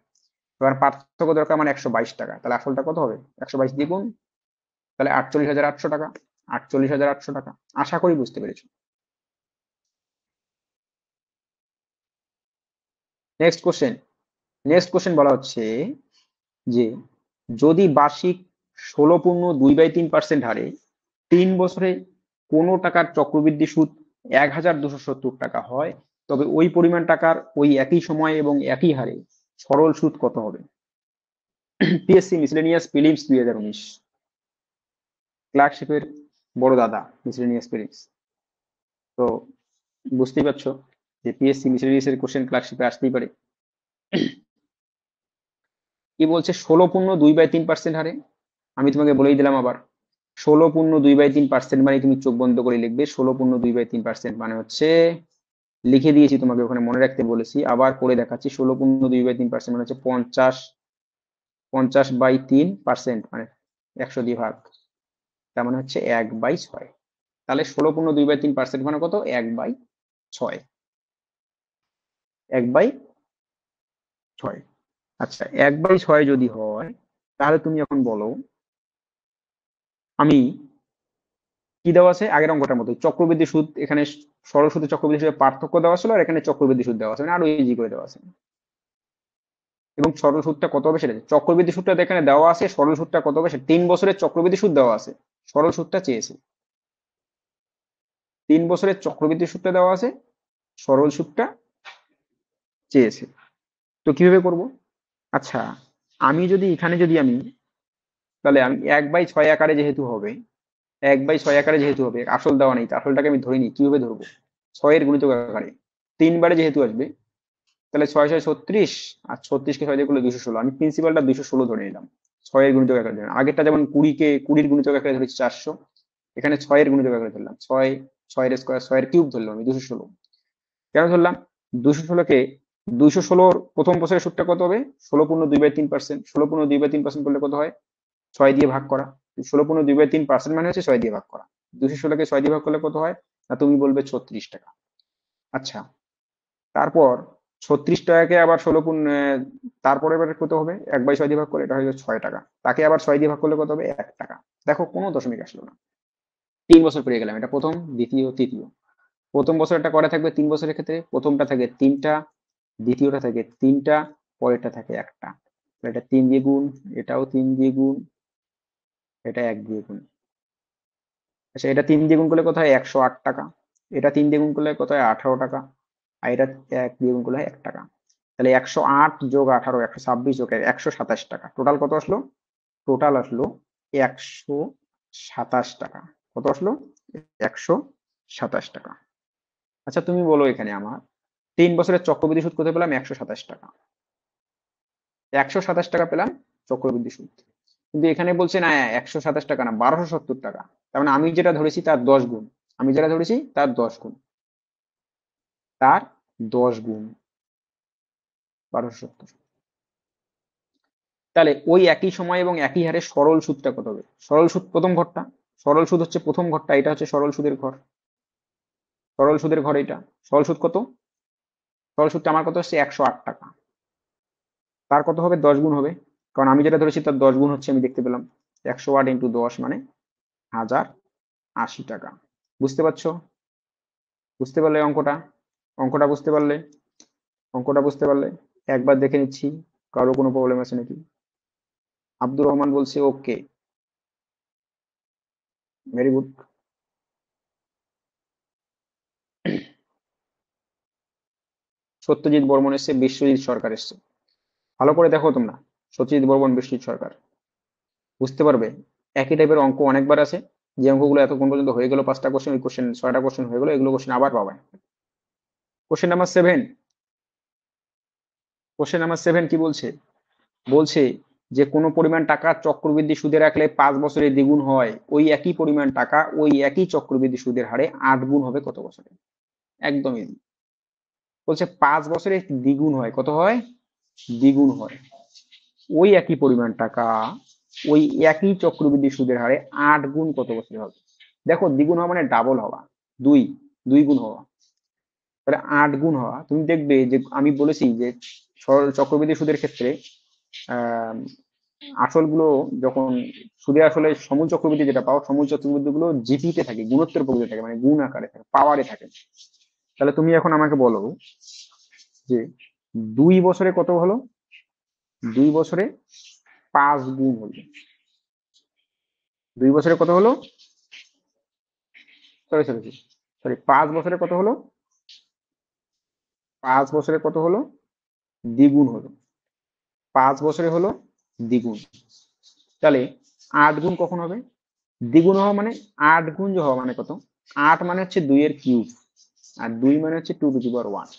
এবার পার্থক্য দরকার মানে 122 টাকা, তাহলে আসলটা কত হবে? 122 দ্বিগুণ, তাহলে 48,800 টাকা। 48,800 টাকা। আশা করি বুঝতে পেরেছো। Next question. নেক্সট কোশ্চেন বলা হচ্ছে যে যদি বার্ষিক 16.2/3% হারে 3 বছরে কোনো টাকার চক্রবৃদ্ধি সুদ 1,270 টাকা হয়, তবে ওই পরিমাণ টাকার ওই একই সময়ে এবং একই হারে সরল সুদ কত হবে? পিএসসি মিসলেনিয়াস প্রিলিমস 2019, ক্লার্কশিপের বড় দাদা মিসলেনিয়াস প্রিলিমস। তো বুঝতেই পারছো যে পিএসসি মিসলেনিয়াস এর কোশ্চেন ক্লার্কশিপে আসতেই পারে। কি বলছে? 16.2/3% হারে। আমি তোমাকে বলেই দিলাম আবার, 16.2/3% মানে তুমি চোখ বন্ধ করে লিখবে। 16.2/3% মানে হচ্ছে, লিখে দিয়েছি তোমাকে, ওখানে মনে রাখতে বলেছি, আবার করে দেখাচ্ছি। 16.2/3% মানে হচ্ছে 50, 50/3%, মানে 100 দিয়ে ভাগ, তার মানে হচ্ছে 1/6। তাহলে 16.2/3% মানে কত? 1/6। 1/6। আচ্ছা, 1/6 যদি হয়, তাহলে তুমি এখন বলো, আমি কি দেওয়া আছে আগের অঙ্কটার মতো চক্রবৃদ্ধি সুদ, এখানে সরল সুদের চক্রবৃদ্ধি সুদের পার্থক্য দেওয়া ছিল, আর এখানে চক্রবৃদ্ধি সুদ দেওয়া আছে, মানে আরো ইজি করে দেওয়া আছে। এবং সরল সুদটা কত হবে সেটা, চক্রবৃদ্ধি সুদটা এখানে দেওয়া আছে, সরল সুদটা কত হবে সেটা, 3 বছরের চক্রবৃদ্ধি সুদ দেওয়া আছে, সরল সুদটা চেয়েছে। 3 বছরের চক্রবৃদ্ধি সুদটা দেওয়া আছে, সরল সুদটা চেয়েছে। তো কিভাবে করব? আচ্ছা, আমি যদি এখানে যদি আমি, তাহলে আমি 1/6 আকারে যেহেতু হবে, 1/6 আকারে যেহেতু হবে, আসল দেওয়া নেই, আসলটাকে আমি ধরে নিই, কিভাবে ধরবো? 6-এর গুণিতক আকারে 3 বারে যেহেতু আসবে, তাহলে 6×6 = 36, আর 36কে 6 দিয়ে করলে 216, আমি প্রিন্সিপালটা 216 ধরে নিলাম। 6-এর গুণিতক আকারে ধরে, আগেরটা যেমন 20কে 20-র গুণিতক আকারে ধরেছি 400, এখানে 6-এর গুণিতক আকারে ধরলাম 6, 6-এর স্কয়ার, 6-এর কিউব ধরলাম আমি 216। কেন ধরলাম? 216কে 216 প্রথম বছরের সুদটা কত হবে? 16.2/3%। 16.2/3% করলে কত হয়? 6 দিয়ে ভাগ করা। 16 × 2/3% মানে হচ্ছে 6 দিয়ে ভাগ করা। 216কে 6 দিয়ে ভাগ করলে কত হয়? না তুমি বলবে 36 টাকা। আচ্ছা, তারপর 36 টাকাকে আবার তারপরে এবার কত হবে? 1/6 দিয়ে ভাগ করে এটা হয়ে যাবে 6 টাকা। তাকে আবার 6 দিয়ে ভাগ করলে কত হবে? 1 টাকা। দেখো কোনো দশমিক আসলো না। 3 বছর পেরিয়ে গেলাম, এটা প্রথম, দ্বিতীয়, তৃতীয়। প্রথম বছরটা কটা থাকবে? 3 বছরের ক্ষেত্রে প্রথমটা থাকে 3টা, দ্বিতীয়টা থাকে 3টা, পরেরটা থাকে 1টা। এটা 3 দিয়ে গুণ, এটাও 3 দিয়ে গুণ, এটা 1 দিয়ে গুণ। আচ্ছা, এটা 3 দিয়ে গুণ করলে কত হয়? 108 টাকা। এটা 3 দিয়ে গুণ করলে কত হয়? 18 টাকা। আর এটা 1 দিয়ে গুণ করলে হয় 1 টাকা। তাহলে 108 যোগ 18, 126 যোগ 127 টাকা। টোটাল কত আসলো? টোটাল আসলো 127 টাকা। কত আসলো? 127 টাকা। আচ্ছা, তুমি বলো এখানে আমার 3 বছরের চক্রবৃদ্ধি সুদ কত পেলাম? 127 টাকা। 127 টাকা পেলাম চক্রবৃদ্ধি সুদ। কিন্তু এখানে বলছে না 127 টাকা না, 1270 টাকা। তার মানে আমি যেটা ধরেছি তার 10 গুণ। আমি যেটা ধরেছি তার 10 গুণ। তার 10 গুণ 1270। তাহলে ওই একই সময় এবং একই হারে সরল সুদটা কত হবে? সরল সুদ প্রথম ঘরটা, সরল সুদ হচ্ছে প্রথম ঘরটা, এটা হচ্ছে সরল সুদের ঘর। সরল সুদের ঘর এটা। সরল সুদ কত? সরল সুদটা আমার কত হচ্ছে? 108 টাকা। তার কত হবে? 10 গুণ হবে, কারণ আমি যেটা ধরেছি তার 10 গুণ হচ্ছে, আমি দেখতে পেলাম। 108 × 10 মানে 1080 টাকা। বুঝতে পারছো? বুঝতে পারলে অঙ্কটা? অঙ্কটা বুঝতে পারলে? অঙ্কটা বুঝতে পারলে? একবার দেখে নিচ্ছি কারো কোনো প্রবলেম আছে নাকি। আব্দুর রহমান বলছে ওকে, ভেরি গুড। সত্যজিৎ বর্মন এসছে, বিশ্বজিৎ সরকার এসছে। ভালো করে দেখো তোমরা, সত্যজিৎ বর্মন, বিশ্বজিৎ সরকার, বুঝতে পারবে। একই টাইপের অঙ্ক অনেকবার আছে। যে অঙ্কগুলো এতক্ষণ পর্যন্ত হয়ে গেল 5টা কোশ্চেন, ওই কোশ্চেন 6টা কোশ্চেন হয়ে গেল, এগুলো কোশ্চেন আবার পাবে। Question number 7। কোশ্চেন নাম্বার 7 কি বলছে? বলছে যে কোনো পরিমাণ টাকা চক্রবৃদ্ধি সুদে রাখলে 5 বছরে দ্বিগুণ হয়, ওই একই পরিমাণ টাকা ওই একই চক্রবৃদ্ধি সুদের হারে 8 গুণ হবে কত বছরে? একদম ইজি। বলছে 5 বছরে দ্বিগুণ হয়, কত হয়? দ্বিগুণ হয়। ওই একই পরিমাণ টাকা ওই একই চক্রবৃদ্ধি সুদের হারে 8 গুণ কত বছরে হবে? দেখো, দ্বিগুণ হওয়া মানে ডাবল হওয়া, দুই, 2 গুণ হওয়া। তাহলে 8 গুণ হওয়া, তুমি দেখবে যে আমি বলেছি যে সরল চক্রবৃদ্ধি সুদের ক্ষেত্রে আহ আসল গুলো যখন সুদে আসলে সমূল চক্রবৃদ্ধি যেটা পাও, সমূল চক্রবৃদ্ধি গুলো জিপিতে থাকে, গুণোত্তর প্রকৃতি থাকে, মানে গুণ আকারে থাকে, পাওয়ারে থাকে। তাহলে তুমি এখন আমাকে বলো যে 2 বছরে কত হলো? 2 বছরে 5 গুণ হলো। 2 বছরে কত হলো? সরি সরি সরি, 5 বছরে কত হলো? 5 বছরে কত হলো? দ্বিগুণ হলো। 5 বছরে হলো দ্বিগুণ। তাহলে 8 গুণ কখন হবে? দ্বিগুণ হওয়া মানে 8 গুণ হওয়া মানে কত? 8 মানে হচ্ছে 2 এর কিউব, আর 2 মানে হচ্ছে 2 টু দি পাওয়ার 1।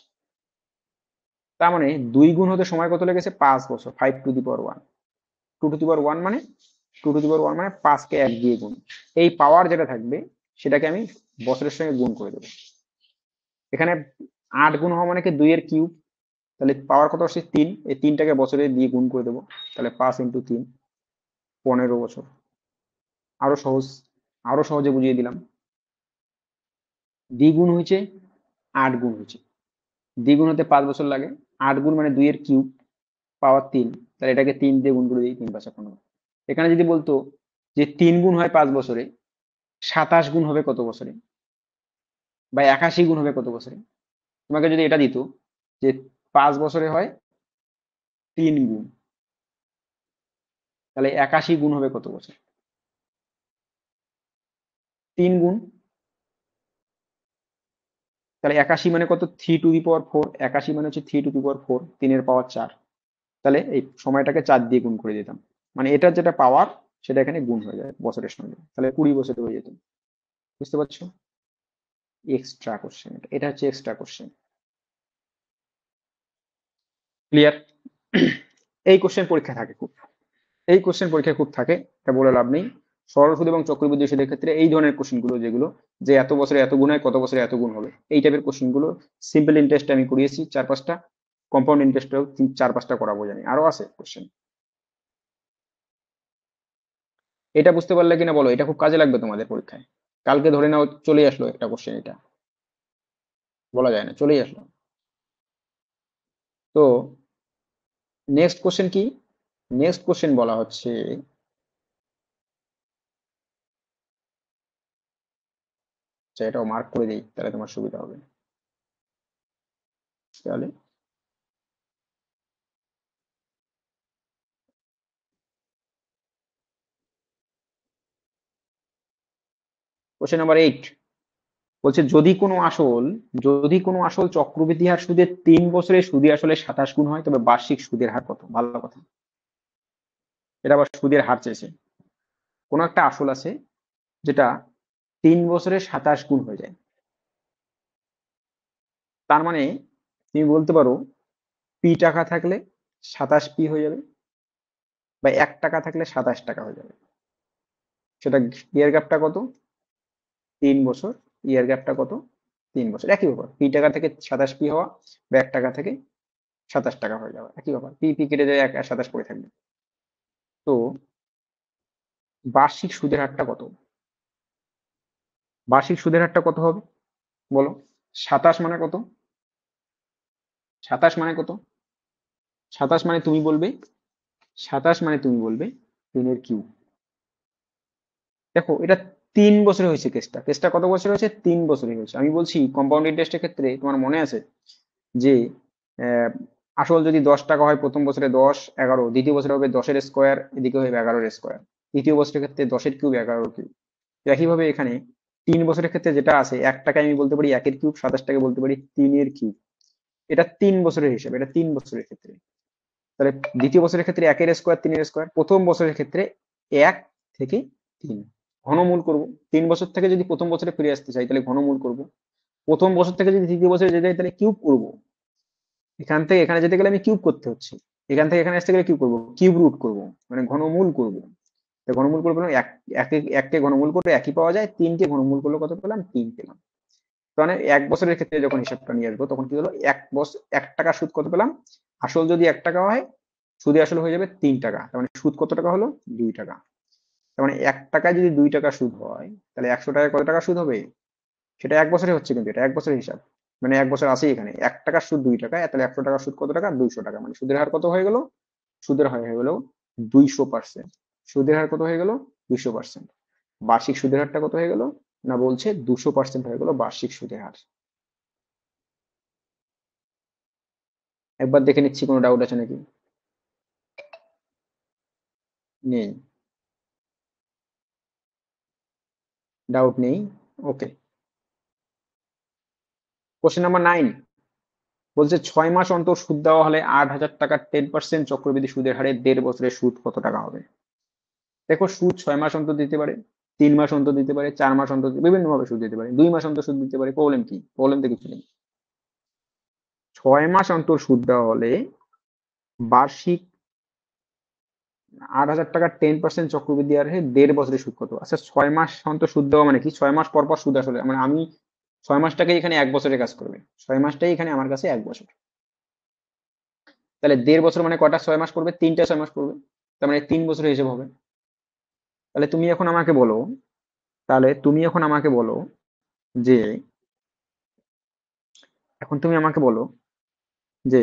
তার মানে 2 গুণ হতে সময় কত লেগেছে? 5 বছর, 5 two the power 1। 2 two the পাওয়ার 1 মানে 2 টু দি পাওয়ার 1 মানে 5কে 1 দিয়ে গুণ। এই পাওয়ার যেটা থাকবে সেটাকে আমি বছরের সঙ্গে গুণ করে দেবো। এখানে 8 গুণ হওয়া মানে কি 2 এর কিউব। তাহলে পাওয়ার কত আসছে? 3। এই 3টাকে বছরে দিয়ে গুণ করে দেবো। তাহলে 5 × 3, 15 বছর। আরো সহজ, আরো সহজে বুঝিয়ে দিলাম। দ্বিগুণ হয়েছে, 8 গুণ হয়েছে। দ্বিগুণ হতে 5 বছর লাগে। 8 গুণ মানে 2 এর কিউব, পাওয়ার 3। তাহলে এটাকে 3 দিয়ে গুণ করে দিই, 3×5 = 15। এখানে যদি বলতো যে 3 গুণ হয় 5 বছরে, 27 গুণ হবে কত বছরে, বা 81 গুণ হবে কত বছরে, তোমাকে যদি এটা দিত যে 5 বছরে হয় 3 গুণ, তাহলে 81 গুণ হবে কত বছর? 3 গুণ। তাহলে 81 মানে কত? 3 টু দি পাওয়ার 4। 81 মানে হচ্ছে 3 টু দি পাওয়ার 4, 3 এর পাওয়ার 4। তাহলে এই সময়টাকে 4 দিয়ে গুণ করে দিতাম, মানে এটার যেটা পাওয়ার সেটা এখানে গুণ হয়ে যায় বছরের সঙ্গে, তাহলে 20 বছরে হয়ে যেত। বুঝতে পারছো? এক্সট্রা কোশ্চেন, এটা হচ্ছে এক্সট্রা কোশ্চেন। ক্লিয়ার? এই কোশ্চেন পরীক্ষা থাকে খুব, এই কোশ্চেন পরীক্ষায় খুব থাকে, এটা বলে লাভ নেই। সরল সুদ এবং চক্রবৃদ্ধি সুদের ক্ষেত্রে এই ধরনের কোশ্চেন গুলো, যেগুলো যে এত বছরে এত গুণ হয়, কত বছরে এত গুণ হবে, এই টাইপের কোশ্চেন গুলো সিম্পল ইন্টারেস্ট আমি করিয়েছি 4-5টা, কম্পাউন্ড ইন্টারেস্টও 4-5টা করাবো, জানি আরো আছে কোশ্চেন। এটা বুঝতে পারলে কিনা বলো, এটা খুব কাজে লাগবে তোমাদের পরীক্ষায়। কালকে ধরে নাও চলে আসলো একটা কোশ্চেন, এটা বলা যায় না, চলেই আসলো। তো নেক্সট কোশ্চেন কি? নেক্সট কোশ্চেন বলা হচ্ছে, আচ্ছা এটাও মার্ক করে দিই তাহলে তোমার সুবিধা হবে। তাহলে কোশ্চেন নাম্বার 8 বলছে, যদি কোনো আসল চক্রবৃদ্ধি হার সুদের 3 বছরে সুদে আসলে 27 গুণ হয়, তবে বার্ষিক সুদের হার কত? ভালো কথা, এটা আবার সুদের হার চেয়েছে। কোন একটা আসল আছে যেটা 3 বছরে 27 গুণ হয়ে যায়, তার মানে তুমি বলতে পারো পি টাকা থাকলে 27 পি হয়ে যাবে, বা 1 টাকা থাকলে 27 টাকা হয়ে যাবে। সেটা ইয়ার গ্যাপটা কত? 3 বছর। ইয়ার গ্যাপটা কত? 3 বছর। একই ব্যাপার, পি টাকা থেকে 27 পি হওয়া বা 1 টাকা থেকে 27 টাকা হয়ে যাওয়া, একই ব্যাপার, পি পি কেটে যায়, 27 পড়ে থাকবে। তো বার্ষিক সুদের হারটা কত? বার্ষিক সুদের হারটা কত হবে বলো? 27 মানে কত? 27 মানে কত? 27 মানে তুমি বলবে, 3 এর কিউব। দেখো এটা 3 বছরে হয়েছে, কেসটা কত বছরে হয়েছে? 3 বছরে হয়েছে। আমি বলছি কম্পাউন্ড ইন্টারেস্টের ক্ষেত্রে তোমার মনে আছে যে আহ, আসল যদি 10 টাকা হয় প্রথম বছরে 10 11, দ্বিতীয় বছরে হবে 10-এর স্কোয়ার, এদিকে হবে 11-এর স্কোয়ার, তৃতীয় বছরের ক্ষেত্রে 10-এর কিউব 11-এর কিউব। একইভাবে এখানে 3 বছরের ক্ষেত্রে যেটা আছে, 1 টাকায় আমি বলতে পারি 1-এর কিউব, 27টাকে বলতে পারি 3-এর কিউব। এটা 3 বছরের হিসাব, এটা 3 বছরের ক্ষেত্রে। তাহলে দ্বিতীয় বছরের ক্ষেত্রে 1-এর স্কোয়ার 3-এর স্কোয়ার, প্রথম বছরের ক্ষেত্রে 1 থেকে 3 ঘনমূল করব। 3 বছর থেকে যদি প্রথম বছরে ফিরে আসতে চাই তাহলে ঘনমূল করব, প্রথম বছর থেকে যদি তৃতীয় বছরে যেতে চাই তাহলে কিউব করব। এখান থেকে এখানে যেতে গেলে আমি কিউব করতে হচ্ছে, এখান থেকে এখানে আসতে গেলে কিউব করবো, কিউব রুট করব, মানে ঘনমূল করব। তো ঘনমূল করে পেলাম এককে ঘনমূল করে একই পাওয়া যায়, 3কে ঘনমূল করলে কত পেলাম? 3 পেলাম। মানে 1 বছরের ক্ষেত্রে যখন হিসাবটা নিয়ে আসবো তখন কি হলো, 1 বছর 1 টাকা সুদ কত পেলাম? আসল যদি 1 টাকা হয়, সুদে আসলে হয়ে যাবে 3 টাকা, তার মানে সুদ কত টাকা হলো? 2 টাকা। তার মানে 1 টাকায় যদি 2 টাকা সুদ হয়, তাহলে 100 টাকায় কত টাকা সুদ হবে? সেটা 1 বছরে হচ্ছে, কিন্তু এটা 1 বছরের হিসাব, মানে 1 বছর আছে এখানে। 1 টাকার সুদ 2 টাকা, তাহলে 100 টাকার সুদ কত টাকা? 200 টাকা। মানে সুদের হার কত হয়ে গেল? সুদের হার হয়ে গেল 200%। সুদের হার কত হয়ে গেল? 200%। বার্ষিক সুদের হারটা কত হয়ে গেল? না বলছে 200% হয়ে গেল বার্ষিক সুদের হার। একবার দেখে নিচ্ছি কোনো ডাউট আছে নাকি। নেই, ডাউট নেই। ওকে, কোশ্চেন নাম্বার 9 বলছে 6 মাস অন্তর সুদ দেওয়া হলে 8,000 টাকার 10% চক্রবৃদ্ধি সুদের হারে 1.5 বছরের সুদ কত টাকা হবে? দেখো সুদ 6 মাস অন্তর দিতে পারে, 3 মাস অন্তর দিতে পারে, 4 মাস অন্তর, বিভিন্ন ভাবে সুদ দিতে পারে, 2 মাস অন্তর সুদ দিতে পারে। প্রবলেম কি? প্রবলেম তো কিছু নেই। 6 মাস অন্তর সুদ দেওয়া হলে বার্ষিক 8,000 টাকার 10% চক্রবৃদ্ধি হারে 1.5 বছরের সুদ কত? আচ্ছা 6 মাস অন্তর সুদ দেওয়া মানে কি? 6 মাস পর পর সুদ আসলে, মানে আমি 6 মাসটাকে এখানে 1 বছরের কাজ করবে, 6 মাসটাই এখানে আমার কাছে 1 বছর। তাহলে 1.5 বছর মানে কটা 6 মাস পড়বে? 3টা 6 মাস পড়বে, তার মানে 3 বছরের হিসেব হবে। তাহলে তুমি এখন আমাকে বলো, তাহলে তুমি এখন আমাকে বলো যে, এখন তুমি আমাকে বলো যে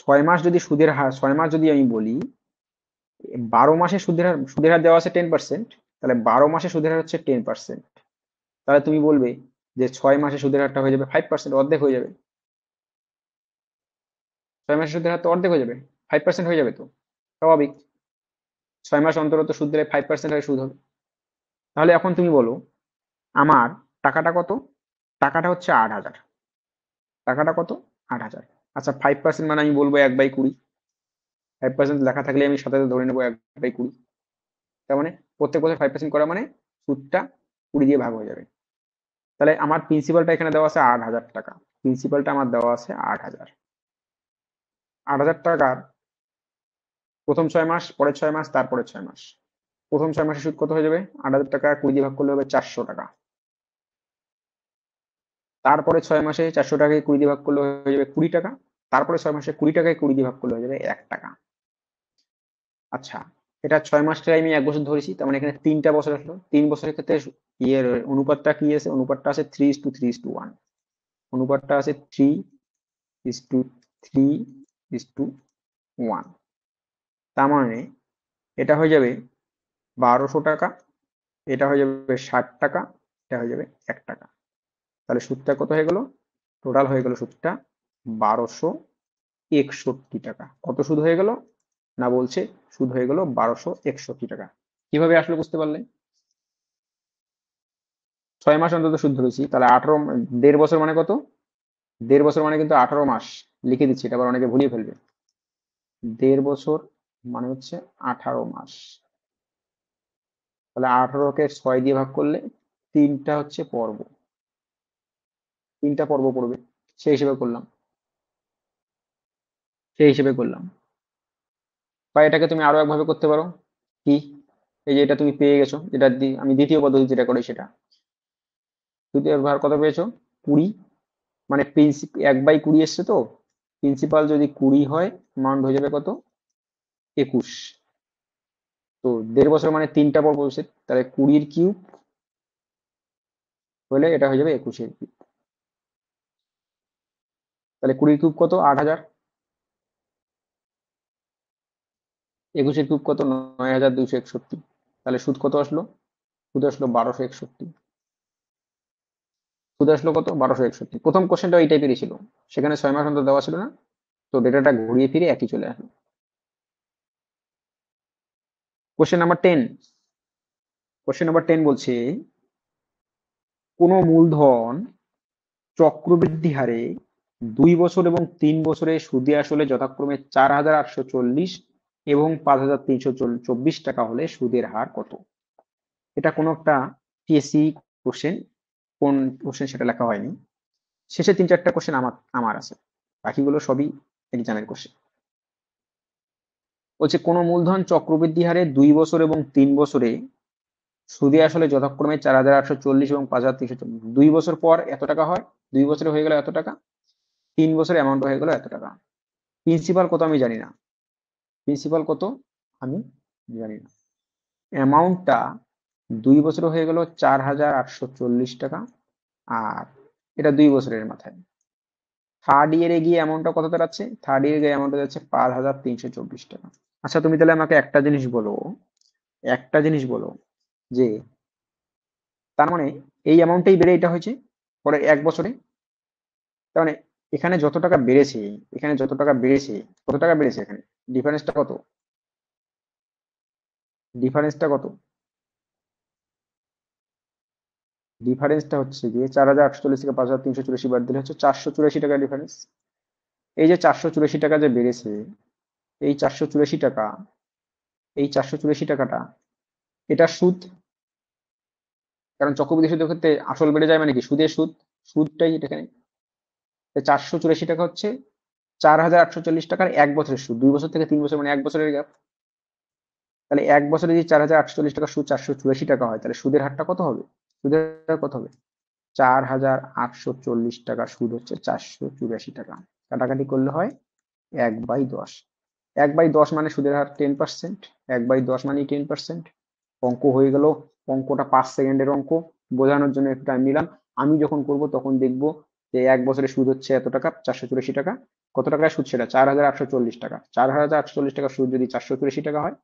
6 মাস যদি সুদের হার, 6 মাস যদি আমি বলি, 12 মাসে সুদের হার দেওয়া আছে 10%, তাহলে 12 মাসে সুদের হার হচ্ছে 10%। তাহলে তুমি বলবে যে 6 মাসে সুদের হারটা হয়ে যাবে 5%, অর্ধেক হয়ে যাবে। 6 মাসে সুদের হার তো অর্ধেক হয়ে যাবে, 5% হয়ে যাবে তো, স্বাভাবিক। 6 মাস অন্তর তো সুদ দিলে 5% হয়ে সুদ হবে। তাহলে এখন তুমি বলো আমার টাকাটা কত? টাকাটা হচ্ছে 8,000। টাকাটা কত? 8,000। আচ্ছা 5% মানে আমি বলবো 1/20। 5% লেখা থাকলে আমি সাথে সাথে ধরে নেবো 1/20। তার মানে প্রত্যেক বছর 5% করা মানে সুদটা 20 দিয়ে ভাগ হয়ে যাবে। তাহলে আমার প্রিন্সিপালটা এখানে দেওয়া আছে 8,000 টাকা, প্রিন্সিপালটা আমার দেওয়া আছে 8,000। 8,000 টাকার প্রথম 6 মাস, পরের 6 মাস, তারপরে 6 মাস। প্রথম 6 মাসে সুদ কত হয়ে যাবে? 8,000 টাকা 20 দিয়ে ভাগ করলে হবে 400 টাকা। তারপরে 6 মাসে 400 টাকাকে 20 দিয়ে ভাগ করলে হয়ে যাবে 20 টাকা। তারপরে 6 মাসে 20 টাকায় 20 দিয়ে ভাগ করলে হয়ে যাবে 1 টাকা। আচ্ছা এটা 6 মাস আমি 1 বছর ধরেছি, তার মানে এখানে 3টা বছর আসলো। 3 বছরের ক্ষেত্রে ইয়ের অনুপাতটা কি আছে? অনুপাতটা আছে 3:3:1। অনুপাতটা আছে 3:3:1। তার মানে এটা হয়ে যাবে 1200 টাকা, এটা হয়ে যাবে 60 টাকা, এটা হয়ে যাবে 1 টাকা। তাহলে সুদটা কত হয়ে গেল? টোটাল হয়ে গেল সুদটা 1261 টাকা। কত সুদ হয়ে গেল না, বলছে সুদ হয়ে গেল 1261 টাকা। কিভাবে আসলে বুঝতে পারলে? 6 মাস অন্তত সুদ ধরেছি, তাহলে 1.5 বছর মানে কত? 1.5 বছর মানে কিন্তু 18 মাস। লিখে দিচ্ছি, এটা আবার অনেকে ভুলিয়ে ফেলবে। 1.5 বছর মানে হচ্ছে 18 মাস। তাহলে 18কে 6 দিয়ে ভাগ করলে তিনটা হচ্ছে পর্ব, 3টা পর্ব পড়বে। সেই হিসেবে করলাম, সেই হিসেবে করলাম। বা এটাকে তুমি আরো একভাবে করতে পারো। কি? এই যে এটা তুমি পেয়ে গেছো, যেটা আমি দ্বিতীয় পদ্ধতি যেটা করি সেটা। দ্বিতীয় ভার কত পেয়েছো? 20। মানে 1/20 এসছে তো, প্রিন্সিপাল যদি 20 হয়, অ্যামাউন্ট হয়ে যাবে কত? 21। তো 1.5 বছর মানে 3টা পর্ব বসে, তাহলে 20 কিউব হলে এটা হয়ে যাবে 21 কিউব। তাহলে 20 কিউব কত? 8,000। 21 কিউব কত? 9,261। তাহলে সুদ কত আসলো? সুদ আসলো 1261। সুদ আসলো কত? 1261। প্রথম কোশ্চেনটা এই টাইপেরই ছিল, সেখানে 6 মাস অন্তর দেওয়া ছিল না, তো ডেটাটা ঘুরিয়ে ফিরে একই চলে আসলো। Question number 10। কোশ্চেন নাম্বার 10 বলছে, কোনো মূলধন চক্রবৃদ্ধি হারে 2 বছর এবং 3 বছরে সুদে আসলে যথাক্রমে 4,840 এবং 5,324 টাকা হলে সুদের হার কত? এটা কোনো একটা টিএসসি কোশ্চেন। কোন কোশ্চেন সেটা লেখা হয়নি। শেষে 3-4টা কোশ্চেন আমার আমার আছে, বাকিগুলো সবই এক্সামের কোশ্চেন। বলছে কোনো মূলধন চক্রবৃদ্ধি হারে 2 বছর এবং 3 বছরে সুদে আসলে যথাক্রমে 4,840 এবং 5,324। 2 বছর পর এত টাকা হয়, 2 বছরে হয়ে গেল এত টাকা, 3 বছরে অ্যামাউন্ট হয়ে গেল এত টাকা। প্রিন্সিপাল কত আমি জানি না, প্রিন্সিপাল কত আমি জানি না। অ্যামাউন্টটা 2 বছরে হয়ে গেল 4,840 টাকা, আর এটা 2 বছরের মাথায়। থার্ড ইয়ারে গিয়ে অ্যামাউন্টটা কত দাঁড়াচ্ছে? থার্ড ইয়ারে গিয়ে অ্যামাউন্টটা যাচ্ছে 5,324 টাকা। আচ্ছা তুমি তাহলে আমাকে একটা জিনিস বলো, একটা জিনিস বলো যে তার মানে এই অ্যামাউন্টটাই বেড়ে এটা হয়েছে পরে 1 বছরে। তার মানে এখানে যত টাকা বেড়েছে, এখানে যত টাকা বেড়েছে, কত টাকা বেড়েছে এখানে? ডিফারেন্সটা কত? ডিফারেন্সটা কত? ডিফারেন্সটা হচ্ছে গিয়ে 4,840 থেকে 5,384 বাদ দিলে হচ্ছে 484 টাকা ডিফারেন্স। এই যে 484 টাকা যে বেড়েছে, এই 484 টাকা, এই 484 টাকাটা এটা সুদ। কারণ চক্রবৃদ্ধি সুদের ক্ষেত্রে আসল বেড়ে যায় মানে কি? সুদের সুদ, সুদটাই এখানে। 484 টাকা হচ্ছে 4,840 টাকার 1 বছরের সুদ। 2 বছর থেকে 3 বছর মানে 1 বছরের গ্যাপ। তাহলে 1 বছরে যদি 4,840 টাকা সুদ 484 টাকা হয়, তাহলে সুদের হারটা কত হবে? সুদের হার কত হবে? 4,840 টাকা সুদ হচ্ছে 484 টাকা। কাটাকাটি করলে হয় 1/10। 1/10 মানে সুদের হার 10%। 1/10 মানে 10%। অঙ্ক হয়ে গেল। অঙ্কটা 5 সেকেন্ডের অঙ্ক, বোঝানোর জন্য একটু টাইম নিলাম। আমি যখন করব তখন দেখব যে 1 বছরে সুদ হচ্ছে এত টাকা, 484 টাকা। কত টাকায় সুদ? সেটা 4,840 টাকা। 4,840 টাকা সুদ যদি 484 টাকা হয়,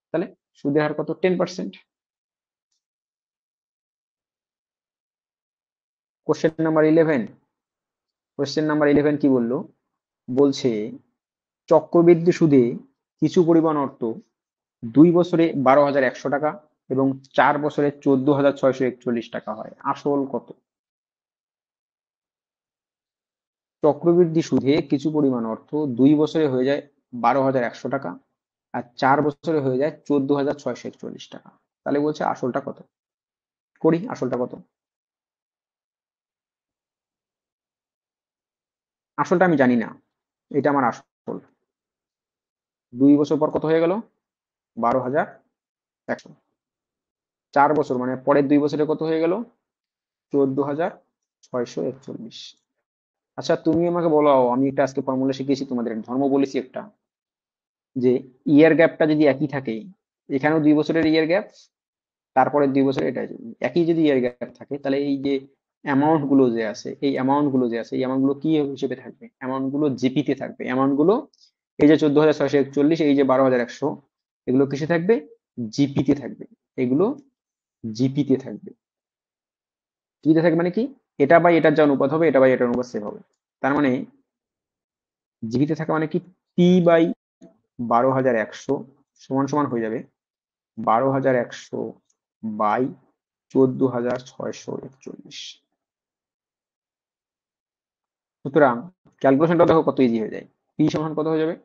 তাহলে সুদের হার কত? 10%। Question number 11। কোশ্চেন নাম্বার 11 কি বললো? বলছে চক্রবৃদ্ধি সুদে কিছু পরিমাণ অর্থ 2 বছরে 12,100 টাকা এবং 4 বছরে 14,641 টাকা হয়, আসল কত? চক্রবৃদ্ধি সুদে কিছু পরিমাণ অর্থ 2 বছরে হয়ে যায় 12,100 টাকা, আর 4 বছরে হয়ে যায় 14,641 টাকা। তাহলে বলছে আসলটা কত? করি, আসলটা কত? আসলটা আমি জানি না, এটা আমার আসল। 2 বছর পর কত হয়ে গেল? 12,100। 4 বছর মানে পরের 2 বছরে কত হয়ে গেল? 14,641। আচ্ছা তুমি আমাকে বলো, আমি একটা আজকে ফর্মুলা শিখিয়েছি তোমাদের, ধর্ম বলেছি একটা, যে ইয়ার গ্যাপটা যদি একই থাকে, এখানেও 2 বছরের ইয়ার গ্যাপ, তারপরে 2 বছর এটা একই যদি ইয়ার গ্যাপ থাকে, তাহলে এই যে অ্যামাউন্ট গুলো যে আছে, এই অ্যামাউন্ট গুলো যে আছে, এই অ্যামাউন্ট গুলো কি হিসেবে থাকবে? অ্যামাউন্ট গুলো জিপিতে থাকবে। অ্যামাউন্ট গুলো এই যে 14,641, এই যে 12,100, এগুলো কিসে থাকবে? জিপিতে থাকবে। এগুলো জিপিতে থাকবে। জিপিতে থাকবে মানে কি? এটা বাই এটার যা অনুপাত হবে, এটা বাই এটার অনুপাত সেভ হবে। তার মানে জিপিতে থাকা মানে কি? টি বাই 12,100 সমান সমান হয়ে যাবে 12,100 বাই 14,641। সুতরাং ক্যালকুলেশনটা দেখো কত ইজি হয়ে যায়। পি সমান কত হয়ে যাবে?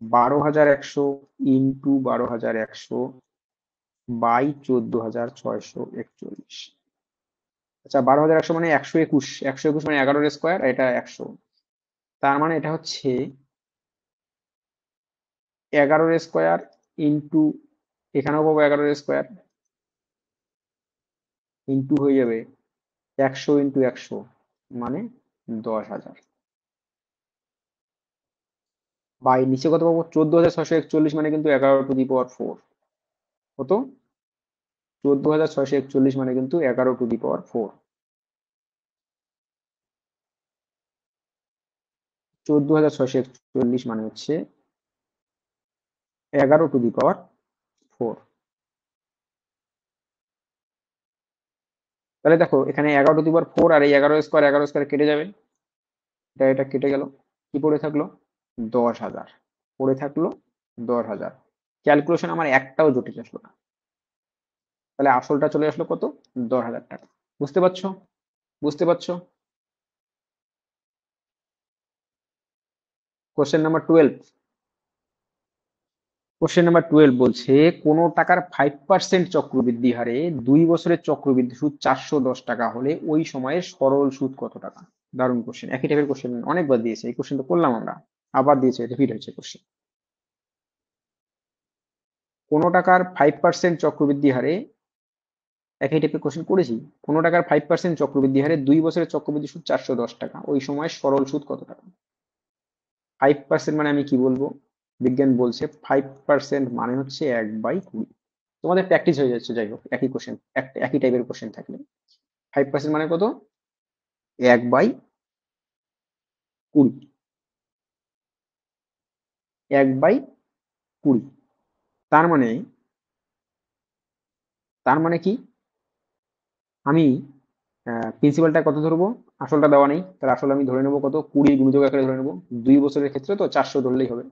12,100 ইন্টু 12,100 বাই 14,641। আচ্ছা, 12,100 মানে 121, 121 মানে 11 স্কোয়ার, এটা 100। তার মানে এটা হচ্ছে 11 স্কোয়ার ইন্টু, এখানেও পাবো 11 স্কোয়ার, ইন্টু হয়ে যাবে 100 ইন্টু 100 মানে 10,000, বাই নিচে কত পাবো? 14,641 মানে কিন্তু 11 টু দি পাওয়ার 4 কত? 14,641 মানে কিন্তু 11 টু দি পাওয়ার 4। 14,641 মানে হচ্ছে 11 টু দি পাওয়ার 4। তাহলে দেখো এখানে 11 টু দি পাওয়ার 4 আর এই 11 স্কোয়ার, 11 স্কোয়ার কেটে যাবে, এটা কেটে গেল। কি পড়ে থাকলো? 10,000 পড়ে থাকলো। 10,000। ক্যালকুলেশন আমার একটাও জটিল আসলো না। তাহলে আসলটা চলে আসলো কত? 10,000 টাকা। বুঝতে পারছো? বুঝতে পারছো? Question number 12। কোশ্চেন নাম্বার 12 বলছে, কোন টাকার 5% চক্রবৃদ্ধি হারে 2 বছরের চক্রবৃদ্ধি সুদ 410 টাকা হলে ওই সময়ের সরল সুদ কত টাকা? দারুণ কোশ্চেন, একই টাইপের কোশ্চেন অনেকবার দিয়েছে। এই কোশ্চেন তো করলাম আমরা, আবার দিয়েছে, রিপিট হয়েছে কোশ্চেন। কোন টাকার 5% চক্রবৃদ্ধি হারে, একই টাইপের কোশ্চেন করেছি। কোন টাকার 5% চক্রবৃদ্ধি হারে 2 বছরের চক্রবৃদ্ধি সুদ 410 টাকা, ওই সময়ের সরল সুদ কত টাকা? 5% মানে আমি কি বলবো? বিজ্ঞান বলছে 5% মানে হচ্ছে 1/20। তোমাদের প্র্যাকটিস হয়ে যাচ্ছে, যাই হোক একই কোশ্চেন, একই টাইপের কোশ্চেন থাকলে। 5% মানে কত? 1/20। 1/20। তার মানে, কি আমি প্রিন্সিপালটা কত ধরবো? আসলটা দেওয়া নেই, তাহলে আসলে আমি ধরে নেবো কত? 20 গুণিতক আকারে ধরে নেবো। 2 বছরের ক্ষেত্রে তো 400 ধরলেই হবে।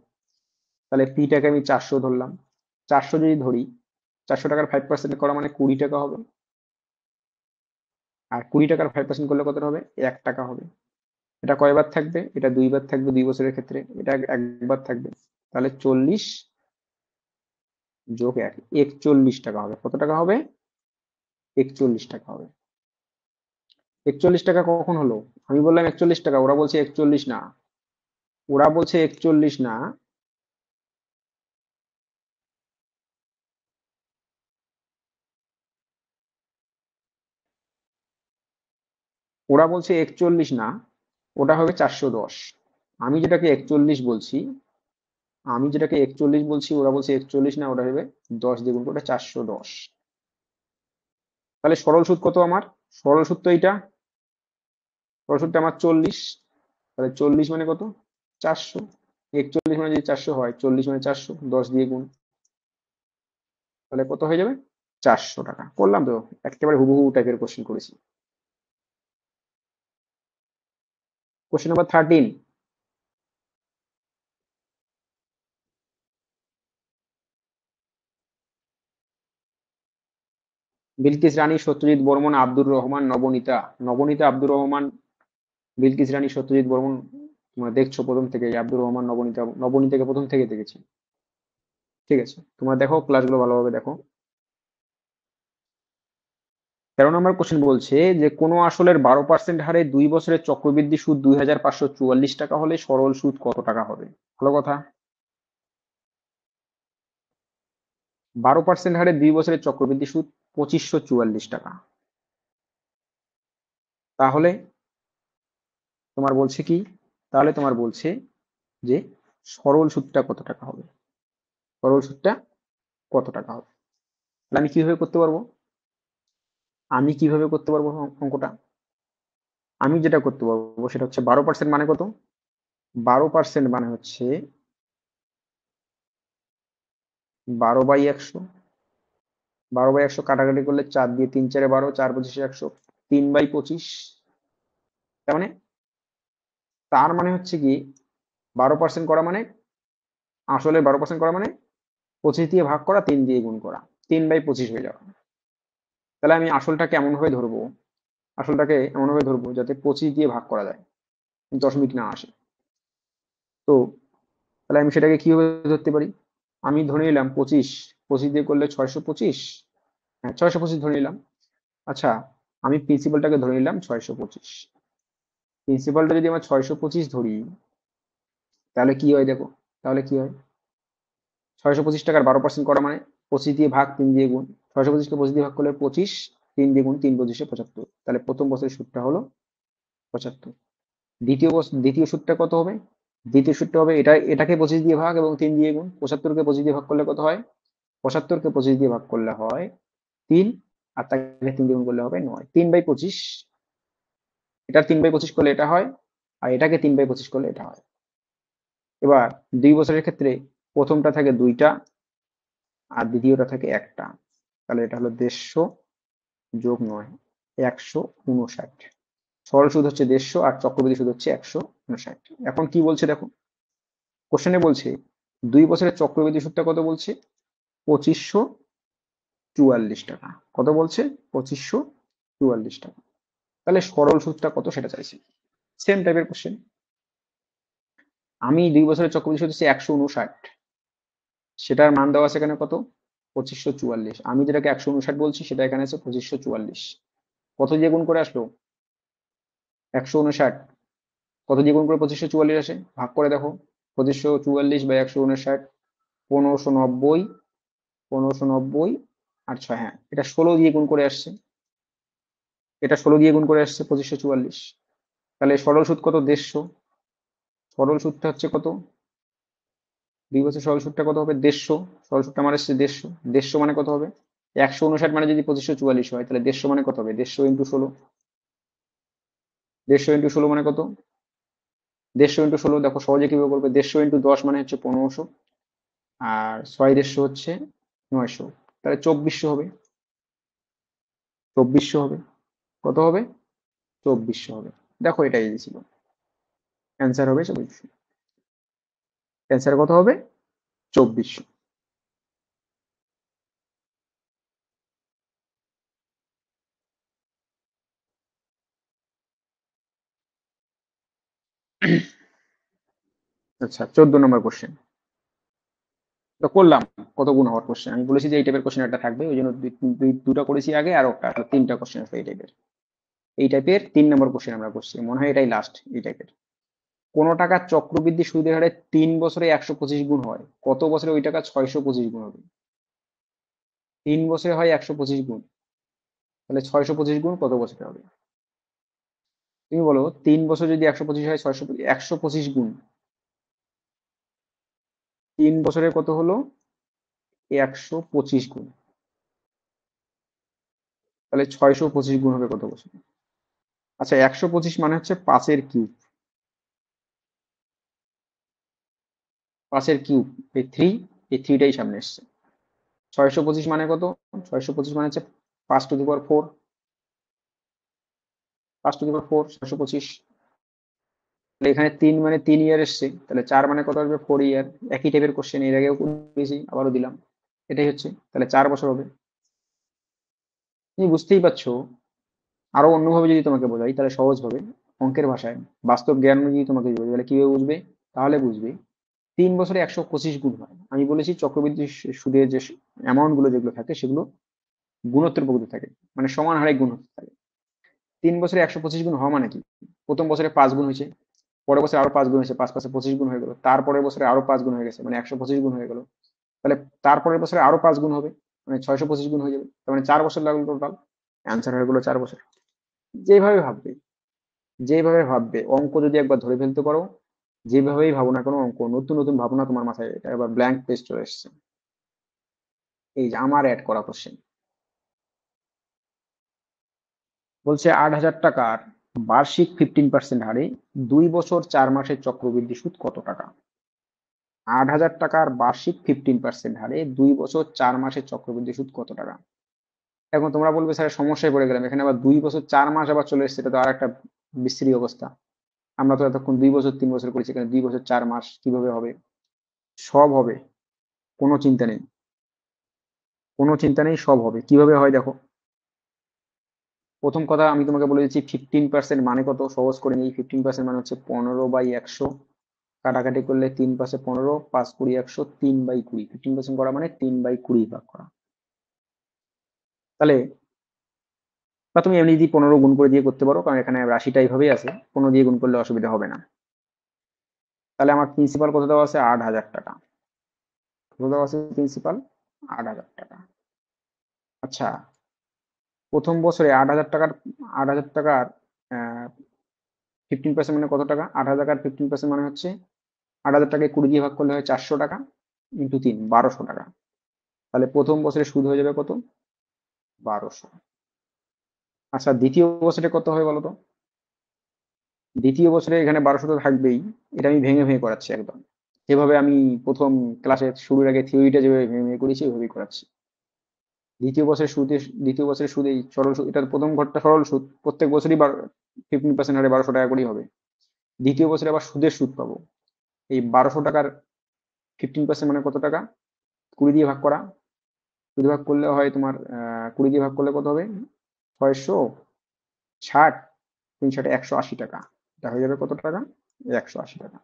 তাহলে পিটাকে আমি 400 ধরলাম। 400 যদি ধরি, 400 টাকার 5% করা মানে 20 টাকা হবে। আর 20 টাকার 5% করলে কত হবে? 1 টাকা হবে। এটা কয়বার থাকবে? এটা 2 বার থাকবে 2 বছরের ক্ষেত্রে, এটা একবার থাকবে। তাহলে 40 যোগ 1, 41 টাকা হবে। কত টাকা হবে? 41 টাকা হবে। 41 টাকা কখন হলো? আমি বললাম 41 টাকা, ওরা বলছে 41 না। ওরা বলছে 41 না, ওরা বলছে 41 না, ওটা হবে 410। আমি যেটাকে 41 বলছি, ওরা বলছে 41 না, ওটা হবে 10 দিয়ে গুণ করে 410। তাহলে সরল সুদ কত আমার? সরল সুদ তো এইটা, সরল সুদটা আমার 40। তাহলে 40 মানে কত? 400। 41 মানে যদি 400 হয়, 40 মানে 400, 10 দিয়ে গুণ, তাহলে কত হয়ে যাবে? 400 টাকা। করলাম তো, একেবারে হুবহু টাইপের কোশ্চেন করেছি। Question number 13। বিলকিস রানী, সত্যজিৎ বর্মন, আব্দুর রহমান, নবনীতা। নবনীতা, আব্দুর রহমান, বিলকিস রানী, সত্যজিৎ বর্মন। তোমরা দেখছো প্রথম থেকে, আব্দুর রহমান, নবনীতা, নবনীতাকে প্রথম থেকে দেখেছি। ঠিক আছে, তোমরা দেখো ক্লাসগুলো ভালোভাবে দেখো। 13 নম্বর কোশ্চেন বলছে যে কোন আসলের 12% হারে 2 বছরের চক্রবৃদ্ধি সুদ 2,544 টাকা হলে সরল সুদ কত টাকা হবে? ভালো কথা। 12% হারে 2 বছরের চক্রবৃদ্ধি সুদ 2,544 টাকা। তাহলে তোমার বলছে কি? তাহলে তোমার বলছে যে সরল সুদটা কত টাকা হবে? সরল সুদটা কত টাকা হবে। তাহলে আমি কিভাবে করতে পারবো, অঙ্কটা? আমি যেটা করতে পারবো সেটা হচ্ছে 12% মানে কত, 12% মানে হচ্ছে 12/100। 12/100 কাটাকাটি করলে 4 দিয়ে 3 4 12, 4 25 100, 3/25। তার মানে, হচ্ছে কি 12% করা মানে, আসলে 12% করা মানে 25 দিয়ে ভাগ করা, 3 দিয়ে গুণ করা, 3/25 হয়ে যাওয়া। তাহলে আমি আসলটাকে এমন ভাবে ধরবো, যাতে 25 দিয়ে ভাগ করা যায়, দশমিক না আসে। তো তাহলে আমি সেটাকে কিভাবে ধরতে পারি, আমি ধরে নিলাম 25, 25 দিয়ে করলে 625, হ্যাঁ 625 ধরে নিলাম। আচ্ছা, আমি প্রিন্সিপালটাকে ধরে নিলাম 625। প্রিন্সিপালটা যদি আমরা 625 ধরি, তাহলে কি হয় দেখো, তাহলে কি হয়, 625 টাকার 12% করা মানে 25 দিয়ে ভাগ, 3 দিয়ে গুণ। 625কে 25 দিয়ে ভাগ করলে 25, 3 দিয়ে গুণ, 3×25 75। তাহলে প্রথম বছরের সুদটা হলো 75। দ্বিতীয় সুদটা কত হবে, দ্বিতীয় সুদটা হবে এটাকে 25 দিয়ে ভাগ এবং 3 দিয়ে গুণ। 75কে 25 দিয়ে ভাগ করলে কত হয়, 75কে 25 দিয়ে ভাগ করলে হয় 3, আর তাকে 3 দিয়ে গুণ করলে হবে 9, 3/25। এটা 3/25 করলে এটা হয়, আর এটাকে 3/25 করলে এটা হয়। এবার 2 বছরের ক্ষেত্রে প্রথমটা থাকে 2টা, আর দ্বিতীয়টা থাকে 1টা। তাহলে এটা হলো 150 যোগ 9, 159। সরল সুদ হচ্ছে 150 আর চক্রবৃদ্ধি সুদ হচ্ছে 159। এখন কি বলছে দেখো, কোশ্চেনে বলছে 2 বছরের চক্রবৃদ্ধি সুদটা কত বলছে, 2544 টাকা। কত বলছে, 2544 টাকা। তাহলে সরল সুদটা কত সেটা চাইছে, সেম টাইপের কোশ্চেন। আমি 2 বছরের চক্রবৃদ্ধি সুদ হচ্ছে 159, সেটার মান দেওয়া আছে এখানে কত, 2544। আমি যেটাকে 159 বলছি সেটা এখানে আছে 2544। কত দিয়ে গুণ করে আসলো, 159। কত দিয়ে গুণ করে 2544 আসে, ভাগ করে দেখো, 2544/159, 1590, 1590 আর 6, হ্যাঁ এটা 16 দিয়ে গুণ করে আসছে, 2544। তাহলে সরল সুদ কত, 150। সরল সুদটা হচ্ছে কত, 2 বছর সরল সুদটা কত হবে, 150। সরল সুদটা আমার এসছে 150। 150 মানে কত হবে, 159 মানে যদি 2544 হয়, তাহলে 150 মানে কত হবে, 150 ইন্টু 16। 150 ইন্টু 16 মানে কত, 150 ইন্টু 16 দেখো সহজে কিভাবে করবে, 150 ইন্টু 10 মানে হচ্ছে 1500, আর 6 150 হচ্ছে 900। তাহলে 2400 হবে, 2400 হবে। কত হবে, 2400 হবে। দেখো এটা ইজি ছিল, অ্যান্সার হবে 2400। অ্যান্সার কত হবে, 2400। আচ্ছা 14 নম্বর কোশ্চেন তো করলাম। কত গুণ হওয়ার কোশ্চেন, আমি বলেছি যে এই টাইপের কোশ্চেন একটা থাকবে, ওই জন্য দুটো করেছি আগে, আর একটা 3টা কোশ্চেন আসবে এই টাইপের। এই টাইপের 3 নম্বর কোশ্চেন আমরা করছি, মনে হয় এটাই লাস্ট এই টাইপের। কোন টাকার চক্রবৃদ্ধি সুদের হারে 3 বছরে 125 গুণ হয়, কত বছরে ওই টাকা 625 গুণ হবে। 3 বছরে হয় 125 গুণ, তাহলে 625 গুণ কত বছরে হবে। তুমি বলো 3 বছর যদি 125 হয়, 125 গুণ 3 বছরে কত হলো, 125 গুণ, তাহলে 625 গুণ হবে কত বছরে। আচ্ছা 125 মানে হচ্ছে 5 এর কিউব, 5 এর কিউব, এই 3, এই 3টাই সামনে এসছে। 625 মানে কত, 625 মানে হচ্ছে 5 two the power 4, 5 two the পাওয়ার 4, 625। তাহলে এখানে 3 মানে 3 ইয়ার এসছে, তাহলে 4 মানে কত আসবে, 4 ইয়ার। একই টাইপের কোশ্চেন এর আগেও করেছি, আবারও দিলাম, এটাই হচ্ছে, তাহলে 4 বছর হবে। তুমি বুঝতেই পারছো, আরো অন্যভাবে যদি তোমাকে বোঝাই তাহলে সহজ হবে, অঙ্কের ভাষায় বাস্তব জ্ঞান যদি তোমাকে বোঝাই তাহলে কিভাবে বুঝবে, তাহলে বুঝবে 3 বছরে 125 গুণ হয়। আমি বলেছি চক্রবৃদ্ধি সুদের যে অ্যামাউন্ট গুলো যেগুলো থাকে সেগুলো গুণোত্তর প্রকৃতি থাকে, মানে সমান হারে গুণ হতে থাকে। 3 বছরে 125 গুণ হওয়া মানে কি, প্রথম বছরে 5 গুণ হয়েছে, পরের বছরে আরো 5 গুণ হয়েছে, 5 5 25 গুণ হয়ে গেল, তারপরের বছরে আরো 5 গুণ হয়ে গেছে, মানে 125 গুণ হয়ে গেল। তাহলে তারপরের বছরে আরো 5 গুণ হবে, মানে 625 গুণ হয়ে যাবে, তার মানে 4 বছর লাগলো টোটাল। অ্যান্সার হয়ে গেলো 4 বছর। যেভাবে ভাববে, অঙ্ক যদি একবার ধরে ফেলতে পারো, যেভাবেই ভাবো না কোনো অঙ্ক, নতুন নতুন ভাবনা তোমার মাথায়, এটা এবার ব্ল্যাঙ্ক পেজ চলে এসছে। এই যে আমার অ্যাড করা কোশ্চেন বলছে 8,000 টাকার বার্ষিক 15% হারে 2 বছর 4 মাসের চক্রবৃদ্ধি সুদ কত টাকা? 8,000 টাকার বার্ষিক 15% হারে 2 বছর 4 মাসের চক্রবৃদ্ধি সুদ কত টাকা? এখন তোমরা বলবে স্যার সমস্যায় পড়ে গেলাম, এখানে আবার 2 বছর 4 মাস আবার চলে এসেছে, এটা তো আর একটা বিশ্রী অবস্থা। আমরা তো এতক্ষণ 2 বছর 3 বছর করেছি, এখানে 2 বছর 4 মাস কিভাবে হবে? সব হবে, কোনো চিন্তা নেই, কোনো চিন্তা নেই, সব হবে। কিভাবে হয় দেখো। প্রথম কথা আমি তোমাকে বলে দিচ্ছি 15% মানে কত, সহজ করে নিই। 15% মানে হচ্ছে 15/100, কাটাকাটি করলে 3×5 = 15, 5×20 = 100, 3/20। 15% করা মানে 3/20 ভাগ করা। তাহলে বা তুমি এমনি যদি 15 গুণ করে দিয়ে করতে পারো, কারণ এখানে রাশিটা এইভাবেই আছে, 15 দিয়ে গুণ করলে অসুবিধা হবে না। তাহলে আমার প্রিন্সিপাল কত দেওয়া আছে? 8,000 টাকা। কত দেওয়া আছে প্রিন্সিপাল? 8,000 টাকা। আচ্ছা, প্রথম বছরে 8,000 টাকার 8,000 টাকার 15% মানে কত টাকা? 8,000 টাকার 15% মানে হচ্ছে 8,000 টাকায় 20 দিয়ে ভাগ করলে হয় 400 টাকা, ইন্টু 3, 1,200 টাকা। তাহলে প্রথম বছরে সুদ হয়ে যাবে কত? 1,200। আচ্ছা, দ্বিতীয় বছরে কত হবে বলো তো? দ্বিতীয় বছরে এখানে 1,200 তো থাকবেই, এটা আমি ভেঙে ভেঙে করাচ্ছি একদম, যেভাবে আমি প্রথম ক্লাসে শুরুর আগে থিওরিটা যেভাবে ভেঙে ভেঙে করেছি ওইভাবেই করাচ্ছি। দ্বিতীয় বছরের সুদ এই সরল সুদ, এটার প্রথম ঘরটা সরল সুদ, প্রত্যেক বছরই 15% হারে 1,200 টাকা করেই হবে। দ্বিতীয় বছরে আবার সুদের সুদ পাবো। এই 1,200 টাকার 15% মানে কত টাকা? 20 দিয়ে ভাগ করা, 20 ভাগ করলে হয় তোমার 20 দিয়ে ভাগ করলে কত হবে? 660, 360, 180 টাকা। এটা হয়ে যাবে কত টাকা? 180 টাকা।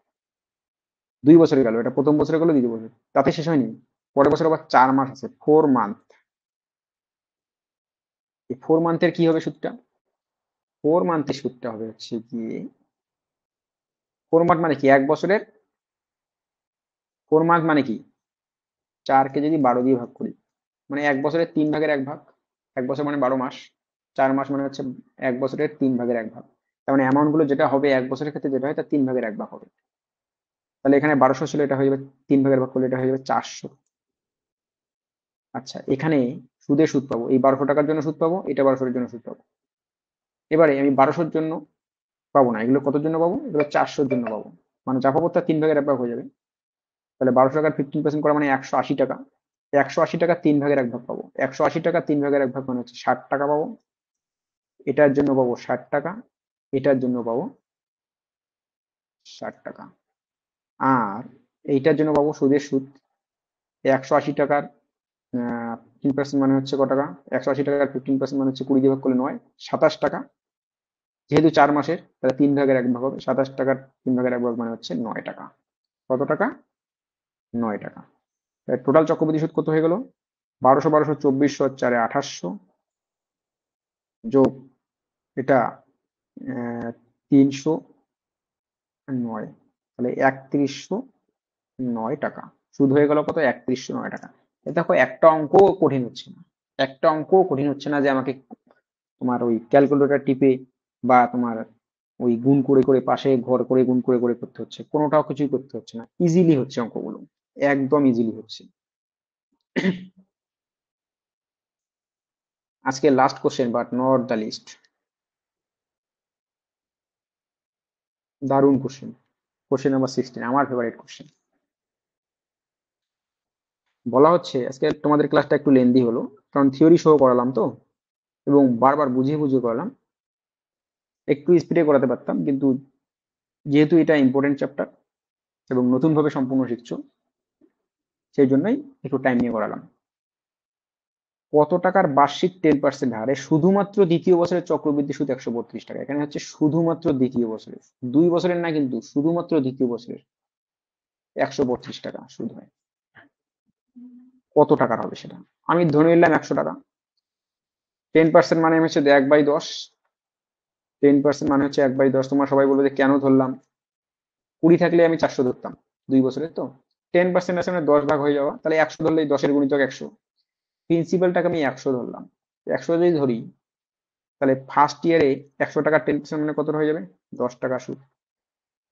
2 বছরে গেল, এটা প্রথম বছরে গেলো, দ্বিতীয় বছর, তাতে শেষ হয়নি। পরের বছর আবার 4 মাস আছে, 4 মান্থ। এই 4 মান্থের কি হবে সুদটা? 4 মান্থের সুদটা হবে হচ্ছে গিয়ে, 4 মান্থ মানে কি 1 বছরের, 4 মান্থ মানে কি 4কে যদি 12 দিয়ে ভাগ করি, মানে 1 বছরের 3/1 ভাগ। 1 বছর মানে 12 মাস, 4 মাস মানে হচ্ছে 1 বছরের 3/1 ভাগ। তার মানে অ্যামাউন্ট গুলো যেটা হবে 1 বছরের ক্ষেত্রে যেটা হয় তার 3/1 ভাগ হবে। তাহলে এখানে 1,200 ছিল, এটা হয়ে যাবে 3/ভাগ করলে এটা হয়ে যাবে 400। আচ্ছা, এখানে সুদের সুদ পাবো, এই 1,200 টাকার জন্য সুদ পাবো, এটা 1,200 এর জন্য সুদ পাবো। এবারে আমি 1,200-র জন্য পাবো না, এগুলো কতর জন্য পাবো? এগুলো 400-র জন্য পাবো। মানে যা পাবো তার 3/1 ভাগ হয়ে যাবে। তাহলে 1,200 টাকার 15% করা মানে 180 টাকা। 180 টাকা 3/1 ভাগ পাবো। 180 টাকা 3/1 ভাগ মানে হচ্ছে 60 টাকা পাবো। এটার জন্য পাবো 60 টাকা, এটার জন্য পাবো 60 টাকা। আর এইটার জন্য পাবো সুদের সুদ। 180 টাকার 15% মানে হচ্ছে কত টাকা? 180 টাকার 15% মানে হচ্ছে 20 দিয়ে ভাগ করলে 9, 27 টাকা। যেহেতু 4 মাসের, তাহলে 3/1 ভাগ হবে, 27 টাকার 3/1 ভাগ মানে হচ্ছে 9 টাকা। কত টাকা? 9 টাকা। টোটাল চক্রবৃদ্ধি সুদ কত হয়ে গেল? 1,200, 1,200, 2,400, 4 2,800, যোগ এটা 309, তাহলে 3,109 টাকা। সুদ হয়ে গেল কত? 3,109 টাকা। দেখো একটা অঙ্কও কঠিন হচ্ছে না, একটা অঙ্কও কঠিন হচ্ছে না যে আমাকে তোমার ওই ক্যালকুলেটর টিপে বা তোমার ওই গুণ করে করে পাশে ঘর করে গুণ করে করে করতে হচ্ছে, কোনোটাও কিছুই করতে হচ্ছে না, ইজিলি হচ্ছে অঙ্কগুলো, একদম ইজিলি হচ্ছে। আজকে last question but not the least. দারুণ কোশ্চেন, কোশ্চেন নাম্বার 16, আমার ফেভারিট কোশ্চেন। বলা হচ্ছে আজকে তোমাদের ক্লাসটা একটু লেন্দি হলো, কারণ থিওরি সহ করালাম তো, এবং বারবার বুঝিয়ে বুঝিয়ে করালাম। একটু স্পিডে করাতে পারতাম, কিন্তু যেহেতু এটা ইম্পর্টেন্ট চ্যাপ্টার এবং নতুন ভাবে সম্পূর্ণ শিখছো, সেই জন্যই একটু টাইম নিয়ে করালাম। কত টাকার বার্ষিক 10% হারে শুধুমাত্র দ্বিতীয় বছরের চক্রবৃদ্ধি সুদ 132 টাকা? এখানে হচ্ছে শুধুমাত্র দ্বিতীয় বছরের, 2 বছরের না কিন্তু, শুধুমাত্র দ্বিতীয় বছরের 132 টাকা সুদ হয়। কত টাকার হবে সেটা? আমি ধরে নিলাম 100 টাকা। 10% মানে হচ্ছে 1/10, 10% মানে হচ্ছে 1/10। তোমরা সবাই বলবে যে কেন ধরলাম? 20 থাকলে আমি 400 ধরতাম, 2 বছরের তো। 10% আছে মানে 10 ভাগ হয়ে যাওয়া, তাহলে 100 ধরলেই 10-এর গুণিতক 100। প্রিন্সিপালটাকে আমি 100 ধরলাম, 100 যদি ধরি, তাহলে ফার্স্ট ইয়ারে 100 টাকা 10% মানে কত হয়ে যাবে? 10 টাকা সুদ।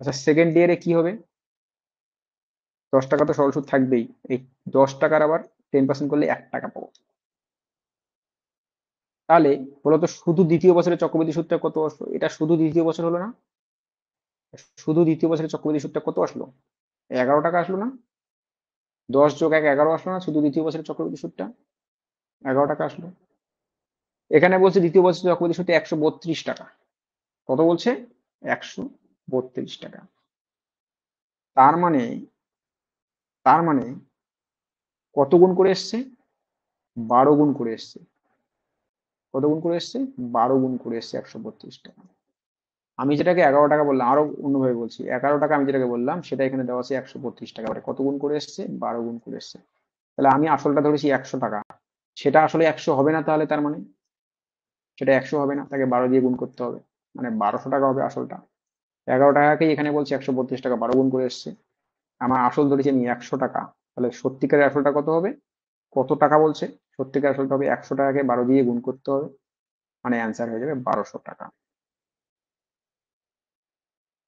আচ্ছা, সেকেন্ড ইয়ারে কি হবে? 10 টাকা তো সরল সুদ থাকবেই, এই 10 টাকার আবার 10% করলে 1 টাকা পাবো। তাহলে বলতো শুধু দ্বিতীয় বছরের চক্রবৃদ্ধি সুদটা কত আসলো? এটা শুধু দ্বিতীয় বছর হলো না? শুধু দ্বিতীয় বছরের চক্রবৃদ্ধি সুদটা কত আসলো? 11 টাকা আসলো না? 10+1 = 11 আসলো না শুধু দ্বিতীয় বছরের চক্রবৃদ্ধি সুদটা? 11 টাকা আসলো। এখানে বলছে দ্বিতীয় বছরের চক্রবৃদ্ধি সুদটা 132 টাকা। কত বলছে? 132 টাকা। তার মানে তার মানে কত গুণ করে এসছে? 12 গুণ করে এসছে। কত গুণ করে এসছে? 12 গুণ করে এসছে 132 টাকা। আমি যেটাকে 11 টাকা বললাম, আরো অন্যভাবে বলছি, 11 টাকা আমি যেটাকে বললাম সেটা এখানে দেওয়া আছে 132 টাকা। এবারে কত গুণ করে এসছে? 12 গুণ করে এসছে। তাহলে আমি আসলটা ধরেছি 100 টাকা, সেটা আসলে 100 হবে না, তাহলে তার মানে সেটা 100 হবে না, তাকে 12 দিয়ে গুণ করতে হবে, মানে 1200 টাকা হবে আসলটা। 11 টাকাকেই এখানে বলছে 132 টাকা 12 গুণ করে এসছে। আমার আসল ধরেছি আমি 100 টাকা, তাহলে সত্যিকারের আসলটা কত হবে? কত টাকা বলছে? সত্যিকার আসলটা হবে 100 টাকাকে 12 দিয়ে গুণ করতে হবে, মানে অ্যান্সার হয়ে যাবে 1200 টাকা।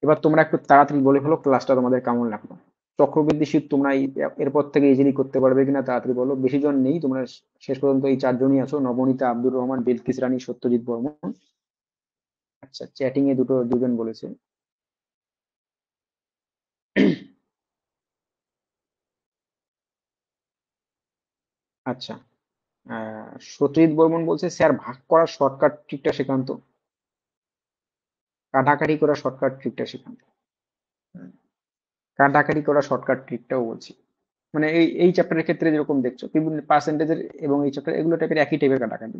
এবার তোমরা একটু তাড়াতাড়ি বলে ফেলো ক্লাসটা তোমাদের কেমন লাগলো। চক্রবৃদ্ধি সুদ তোমরা এরপর থেকে ইজিলি করতে পারবে কিনা তাড়াতাড়ি বলো। বেশি জন নেই, তোমরা শেষ পর্যন্ত এই 4 জনই আছো, নবনীতা, আব্দুর রহমান, বিলকিস রানী, সত্যজিৎ বর্মন। আচ্ছা, চ্যাটিং এ দুজন বলেছে। আচ্ছা, সত্যজিৎ বর্মন বলছে স্যার ভাগ করার শর্টকাট ট্রিকটা শেখান তো, কাটাকাটি করার শর্টকাট ট্রিকটা শেখান। কাটাকাটি করার শর্টকাট ট্রিকটাও বলছি, মানে এই চ্যাপ্টারের ক্ষেত্রে যেরকম দেখছো বিভিন্ন পার্সেন্টেজের এবং এই চ্যাপ্টার এগুলো টাইপের একই টাইপের কাটাকাটি।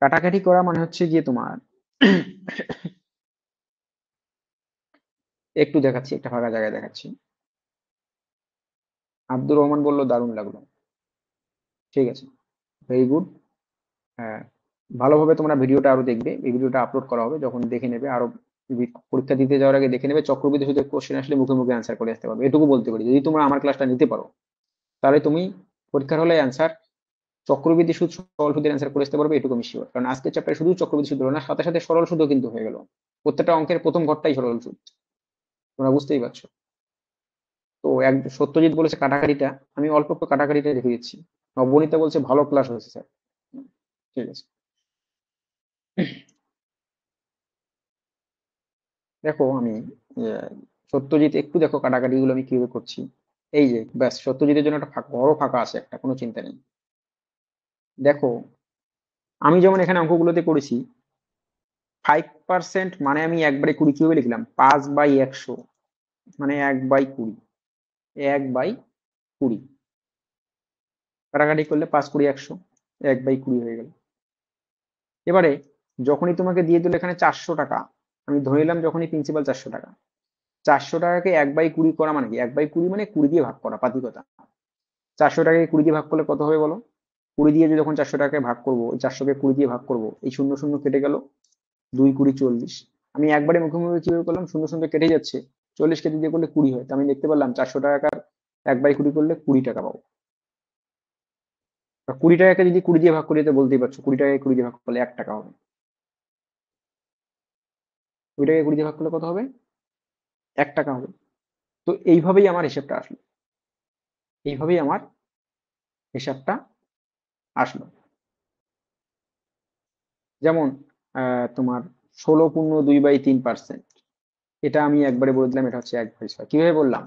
কাটাকাটি করা মানে হচ্ছে গিয়ে তোমার একটু দেখাচ্ছি, একটা ফাঁকা জায়গায় দেখাচ্ছি। আব্দুর রহমান বললো দারুণ লাগলো। ঠিক আছে, ভেরি গুড। হ্যাঁ, ভালোভাবে তোমরা ভিডিওটা আরো দেখবে, এই ভিডিওটা আপলোড করা হবে, যখন দেখে নেবে আরো পরীক্ষা দিতে যাওয়ার আগে দেখে নেবে, চক্রবৃদ্ধি সুদের কোশ্চেন আসলে মুখে মুখে অ্যান্সার করে আসতে পারবে, এটুকু বলতে পারি। যদি তোমরা আমার ক্লাসটা নিতে পারো তাহলে তুমি পরীক্ষার হলে অ্যান্সার চক্রবৃদ্ধি সুদ সরল সুদের অ্যান্সার করে আসতে পারবে, এটুকু আমি শিওর। কারণ আজকের চ্যাপ্টারে শুধু চক্রবৃদ্ধি সুদ হলো না, সাথে সাথে সরল সুদও কিন্তু হয়ে গেল। প্রত্যেকটা অঙ্কের প্রথম ঘরটাই সরল সুদ, তোমরা বুঝতেই পারছো। তো সত্যজিৎ বলেছে কাটাকাটিটা, আমি অল্প একটু কাটাকাটিটা রেখে দিচ্ছি। নবনীতা বলছে ভালো ক্লাস হয়েছে স্যার। ঠিক আছে, দেখো আমি আহ, সত্যজিৎ একটু দেখো কাটাকাটি গুলো আমি কিভাবে করছি। এই যে ব্যাস, সত্যজিতের জন্য একটা বড় ফাঁকা আছে একটা, কোনো চিন্তা নেই। দেখো, আমি যেমন এখানে অঙ্কগুলোতে করেছি 5% মানে আমি একবারে 20 কিভাবে লিখলাম, 5/100, মানে 1/20, 1/20 কাটাকাটি করলে 5×20=100, 1/20 হয়ে গেল। এবারে যখনই তোমাকে দিয়ে দিল এখানে 400 টাকা, আমি ধরে নিলাম যখনই প্রিন্সিপাল 400 টাকা, 400 টাকাকে 1/20 করা মানে কি, 1/20 মানে 20 দিয়ে ভাগ করা, পাতি কথা। 400 টাকাকে 20 দিয়ে ভাগ করলে কত হবে বলো? 20 দিয়ে যখন 400 টাকাকে ভাগ করবো, ওই 400কে 20 দিয়ে ভাগ করবো, এই শূন্য শূন্য কেটে গেল, 2×20=40। আমি একবারে মুখোমুখি কিভাবে করলাম, শূন্য শূন্য কেটে যাচ্ছে, 40 কেটে দিয়ে করলে 20 হয়, তো আমি দেখতে পারলাম 400 টাকার 1/20 করলে 20 টাকা পাবো। 20 টাকাকে যদি 20 দিয়ে ভাগ করি, তো বলতেই পারছো 20 টাকাকে 20 দিয়ে ভাগ করলে 1 টাকা হবে। 20 টাকাকে 20 দিয়ে ভাগ করলে কত হবে? 1 টাকা হবে। তো এইভাবেই আমার হিসেবটা আসলো, এইভাবেই আমার হিসাবটা আসলো। যেমন তোমার 16.2/3%, এটা আমি একবারে বলে দিলাম, এটা হচ্ছে 1/6। কিভাবে বললাম?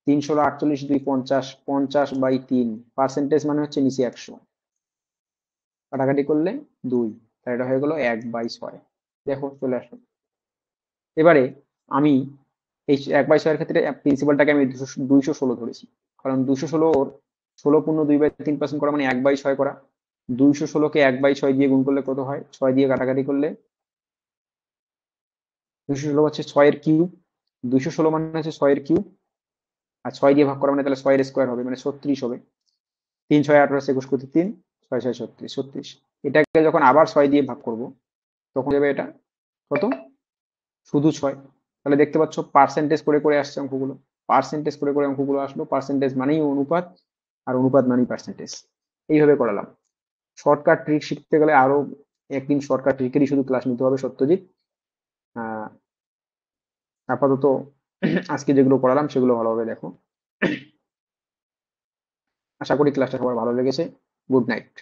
3 16 48 2 50, 50/3, পার্সেন্টেজ মানে হচ্ছে নিচে 100, কাটাকাটি করলে 2, তাহলে এটা হয়ে গেল 1/6। দেখো চলে আসলো। এবারে আমি এই 1/6 এর ক্ষেত্রে প্রিন্সিপালটাকে আমি 216 ধরেছি, কারণ 216 16.2/3% করা মানে 1/6 করা। 216কে 1/6 দিয়ে গুণ করলে কত হয়? 6 দিয়ে কাটাকাটি করলে 216 হচ্ছে 6 এর কিউব, 216 মানে হচ্ছে 6 এর কিউব, আর 6 দিয়ে ভাগ করা মানে তাহলে 6 এর স্কোয়ার হবে, মানে 36 হবে। 3 6 18 21 করতে 3, 6 6 36, 36। এটাকে যখন আবার 6 দিয়ে ভাগ করব তখন যাবে এটা কত? শুধু 6। তাহলে দেখতে পাচ্ছ পার্সেন্টেজ করে করে আসছে অঙ্কগুলো, পার্সেন্টেজ করে করে অঙ্কগুলো আসলো। পার্সেন্টেজ মানেই অনুপাত, আর অনুপাত মানেই পার্সেন্টেজ। এইভাবে করালাম। শর্টকাট ট্রিক শিখতে গেলে আরো একদিন শর্টকাট ট্রিকেরই শুধু ক্লাস নিতে হবে সত্যজিৎ। আহ আপাতত আজকে যেগুলো করালাম সেগুলো ভালোভাবে দেখো। আশা করি ক্লাসটা সবার ভালো লেগেছে। Good night.